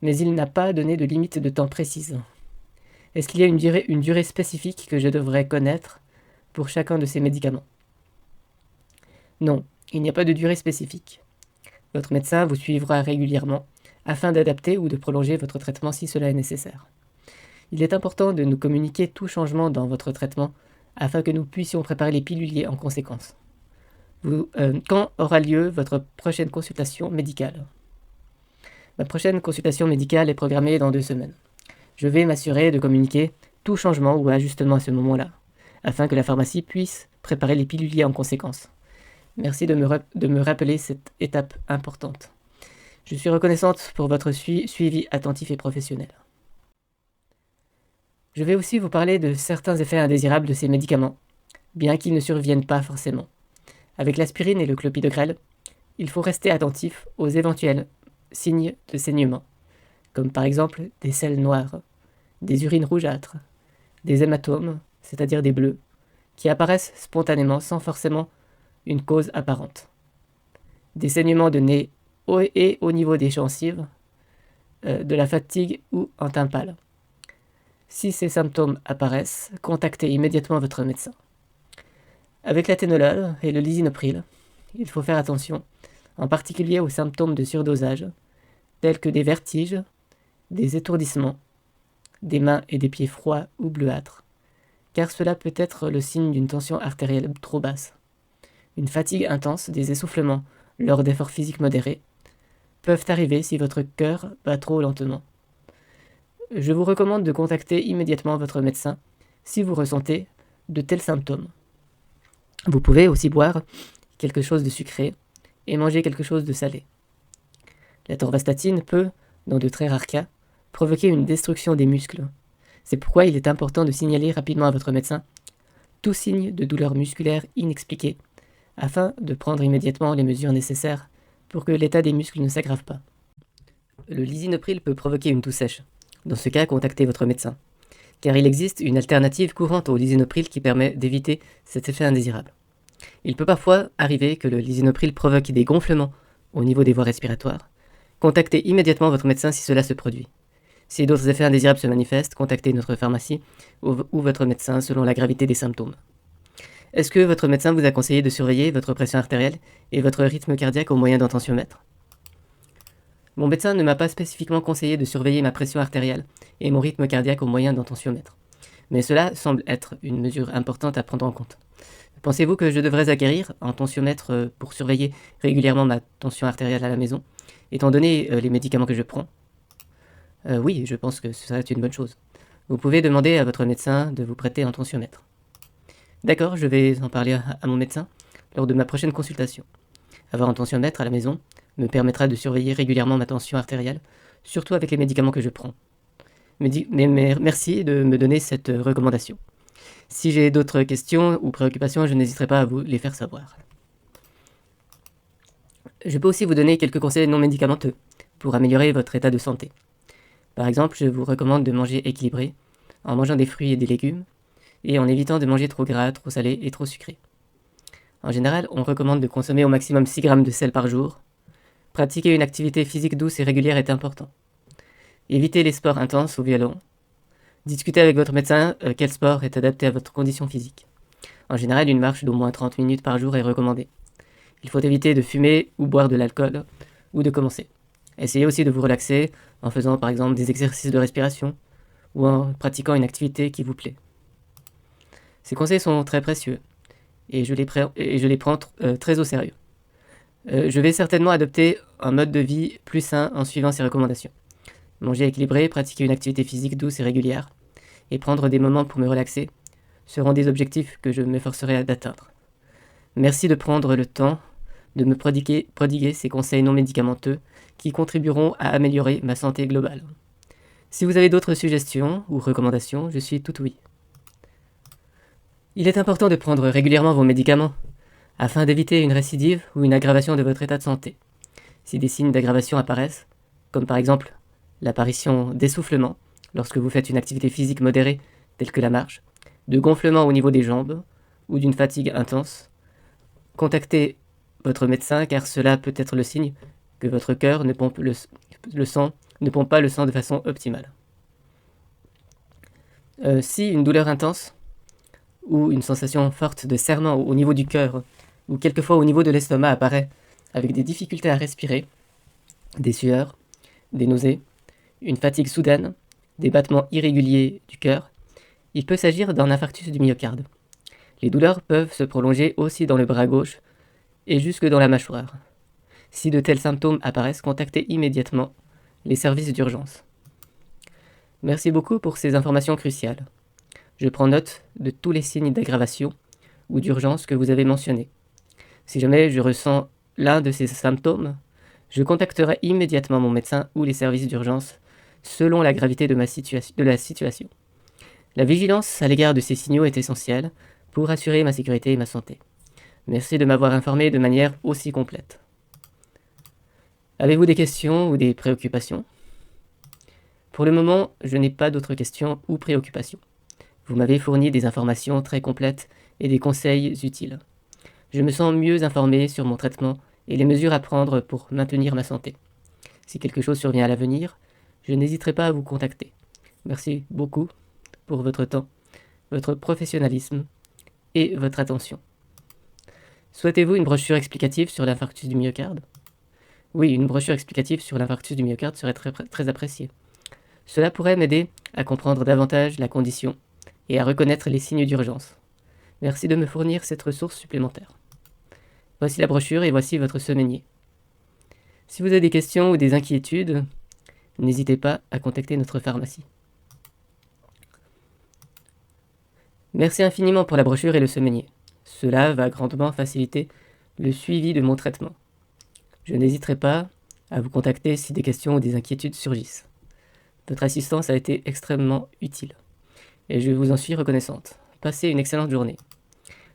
Mais il n'a pas donné de limite de temps précise. Est-ce qu'il y a une durée spécifique que je devrais connaître pour chacun de ces médicaments? Non, il n'y a pas de durée spécifique. Votre médecin vous suivra régulièrement afin d'adapter ou de prolonger votre traitement si cela est nécessaire. Il est important de nous communiquer tout changement dans votre traitement afin que nous puissions préparer les piluliers en conséquence. Quand aura lieu votre prochaine consultation médicale? Ma prochaine consultation médicale est programmée dans 2 semaines. Je vais m'assurer de communiquer tout changement ou ajustement à ce moment-là, afin que la pharmacie puisse préparer les piluliers en conséquence. Merci de me rappeler cette étape importante. Je suis reconnaissante pour votre suivi attentif et professionnel. Je vais aussi vous parler de certains effets indésirables de ces médicaments, bien qu'ils ne surviennent pas forcément. Avec l'aspirine et le clopidogrel, il faut rester attentif aux éventuels signes de saignement, comme par exemple des selles noires, des urines rougeâtres, des hématomes, c'est-à-dire des bleus, qui apparaissent spontanément sans forcément une cause apparente, des saignements de nez et au niveau des gencives, de la fatigue ou un teint pâle. Si ces symptômes apparaissent, contactez immédiatement votre médecin. Avec l'athénolol et le lisinopril, il faut faire attention, en particulier aux symptômes de surdosage, tels que des vertiges, des étourdissements, des mains et des pieds froids ou bleuâtres, car cela peut être le signe d'une tension artérielle trop basse. Une fatigue intense, des essoufflements lors d'efforts physiques modérés peuvent arriver si votre cœur bat trop lentement. Je vous recommande de contacter immédiatement votre médecin si vous ressentez de tels symptômes. Vous pouvez aussi boire quelque chose de sucré et manger quelque chose de salé. La torvastatine peut, dans de très rares cas, provoquer une destruction des muscles. C'est pourquoi il est important de signaler rapidement à votre médecin tout signe de douleur musculaire inexpliquée, afin de prendre immédiatement les mesures nécessaires pour que l'état des muscles ne s'aggrave pas. Le lisinopril peut provoquer une toux sèche. Dans ce cas, contactez votre médecin, car il existe une alternative courante au lisinopril qui permet d'éviter cet effet indésirable. Il peut parfois arriver que le lisinopril provoque des gonflements au niveau des voies respiratoires. Contactez immédiatement votre médecin si cela se produit. Si d'autres effets indésirables se manifestent, contactez notre pharmacie ou votre médecin selon la gravité des symptômes. Est-ce que votre médecin vous a conseillé de surveiller votre pression artérielle et votre rythme cardiaque au moyen d'un tensiomètre? Mon médecin ne m'a pas spécifiquement conseillé de surveiller ma pression artérielle et mon rythme cardiaque au moyen d'un tensiomètre, mais cela semble être une mesure importante à prendre en compte. Pensez-vous que je devrais acquérir un tensiomètre pour surveiller régulièrement ma tension artérielle à la maison, étant donné les médicaments que je prends? Oui, je pense que ce serait une bonne chose. Vous pouvez demander à votre médecin de vous prêter un tensiomètre. D'accord, je vais en parler à mon médecin lors de ma prochaine consultation. Avoir un tensiomètre à la maison me permettra de surveiller régulièrement ma tension artérielle, surtout avec les médicaments que je prends. Mais merci de me donner cette recommandation. Si j'ai d'autres questions ou préoccupations, je n'hésiterai pas à vous les faire savoir. Je peux aussi vous donner quelques conseils non médicamenteux pour améliorer votre état de santé. Par exemple, je vous recommande de manger équilibré, en mangeant des fruits et des légumes, et en évitant de manger trop gras, trop salé et trop sucré. En général, on recommande de consommer au maximum 6 grammes de sel par jour. Pratiquer une activité physique douce et régulière est important. Évitez les sports intenses ou violents. Discutez avec votre médecin quel sport est adapté à votre condition physique. En général, une marche d'au moins 30 minutes par jour est recommandée. Il faut éviter de fumer ou boire de l'alcool ou de commencer. Essayez aussi de vous relaxer en faisant par exemple des exercices de respiration ou en pratiquant une activité qui vous plaît. Ces conseils sont très précieux et je les prends très au sérieux. Je vais certainement adopter un mode de vie plus sain en suivant ces recommandations. Manger équilibré, pratiquer une activité physique douce et régulière, et prendre des moments pour me relaxer seront des objectifs que je m'efforcerai d'atteindre. Merci de prendre le temps de me prodiguer ces conseils non médicamenteux qui contribueront à améliorer ma santé globale. Si vous avez d'autres suggestions ou recommandations, je suis tout oui. Il est important de prendre régulièrement vos médicaments afin d'éviter une récidive ou une aggravation de votre état de santé. Si des signes d'aggravation apparaissent, comme par exemple l'apparition d'essoufflement lorsque vous faites une activité physique modérée telle que la marche, de gonflement au niveau des jambes ou d'une fatigue intense, contactez votre médecin car cela peut être le signe que votre cœur ne pompe pas le sang de façon optimale. Si une douleur intense ou une sensation forte de serrement au niveau du cœur ou quelquefois au niveau de l'estomac apparaît avec des difficultés à respirer, des sueurs, des nausées, une fatigue soudaine, des battements irréguliers du cœur, il peut s'agir d'un infarctus du myocarde. Les douleurs peuvent se prolonger aussi dans le bras gauche et jusque dans la mâchoire. Si de tels symptômes apparaissent, contactez immédiatement les services d'urgence. Merci beaucoup pour ces informations cruciales. Je prends note de tous les signes d'aggravation ou d'urgence que vous avez mentionnés. Si jamais je ressens l'un de ces symptômes, je contacterai immédiatement mon médecin ou les services d'urgence selon la gravité de la situation. La vigilance à l'égard de ces signaux est essentielle pour assurer ma sécurité et ma santé. Merci de m'avoir informé de manière aussi complète. Avez-vous des questions ou des préoccupations? Pour le moment, je n'ai pas d'autres questions ou préoccupations. Vous m'avez fourni des informations très complètes et des conseils utiles. Je me sens mieux informé sur mon traitement et les mesures à prendre pour maintenir ma santé. Si quelque chose survient à l'avenir, je n'hésiterai pas à vous contacter. Merci beaucoup pour votre temps, votre professionnalisme et votre attention. Souhaitez-vous une brochure explicative sur l'infarctus du myocarde? Oui, une brochure explicative sur l'infarctus du myocarde serait très appréciée. Cela pourrait m'aider à comprendre davantage la condition et à reconnaître les signes d'urgence. Merci de me fournir cette ressource supplémentaire. Voici la brochure et voici votre semainier. Si vous avez des questions ou des inquiétudes, n'hésitez pas à contacter notre pharmacie. Merci infiniment pour la brochure et le semainier. Cela va grandement faciliter le suivi de mon traitement. Je n'hésiterai pas à vous contacter si des questions ou des inquiétudes surgissent. Votre assistance a été extrêmement utile et je vous en suis reconnaissante. Passez une excellente journée.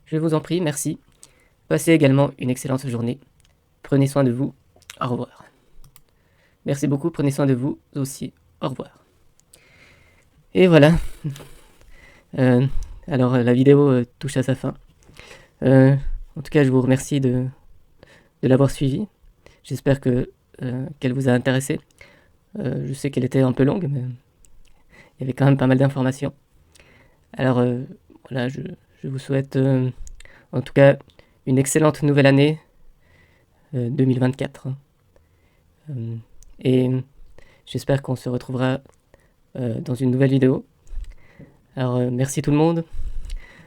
Je vous en prie, merci. Passez également une excellente journée. Prenez soin de vous. Au revoir. Merci beaucoup, prenez soin de vous aussi. Au revoir. Et voilà. Alors la vidéo touche à sa fin. En tout cas, je vous remercie de l'avoir suivi. J'espère qu'elle vous a intéressé. Je sais qu'elle était un peu longue, mais il y avait quand même pas mal d'informations. Alors voilà, je vous souhaite en tout cas une excellente nouvelle année 2024. Et j'espère qu'on se retrouvera dans une nouvelle vidéo. Alors merci tout le monde.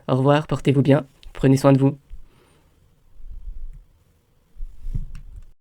Au revoir, portez-vous bien, prenez soin de vous.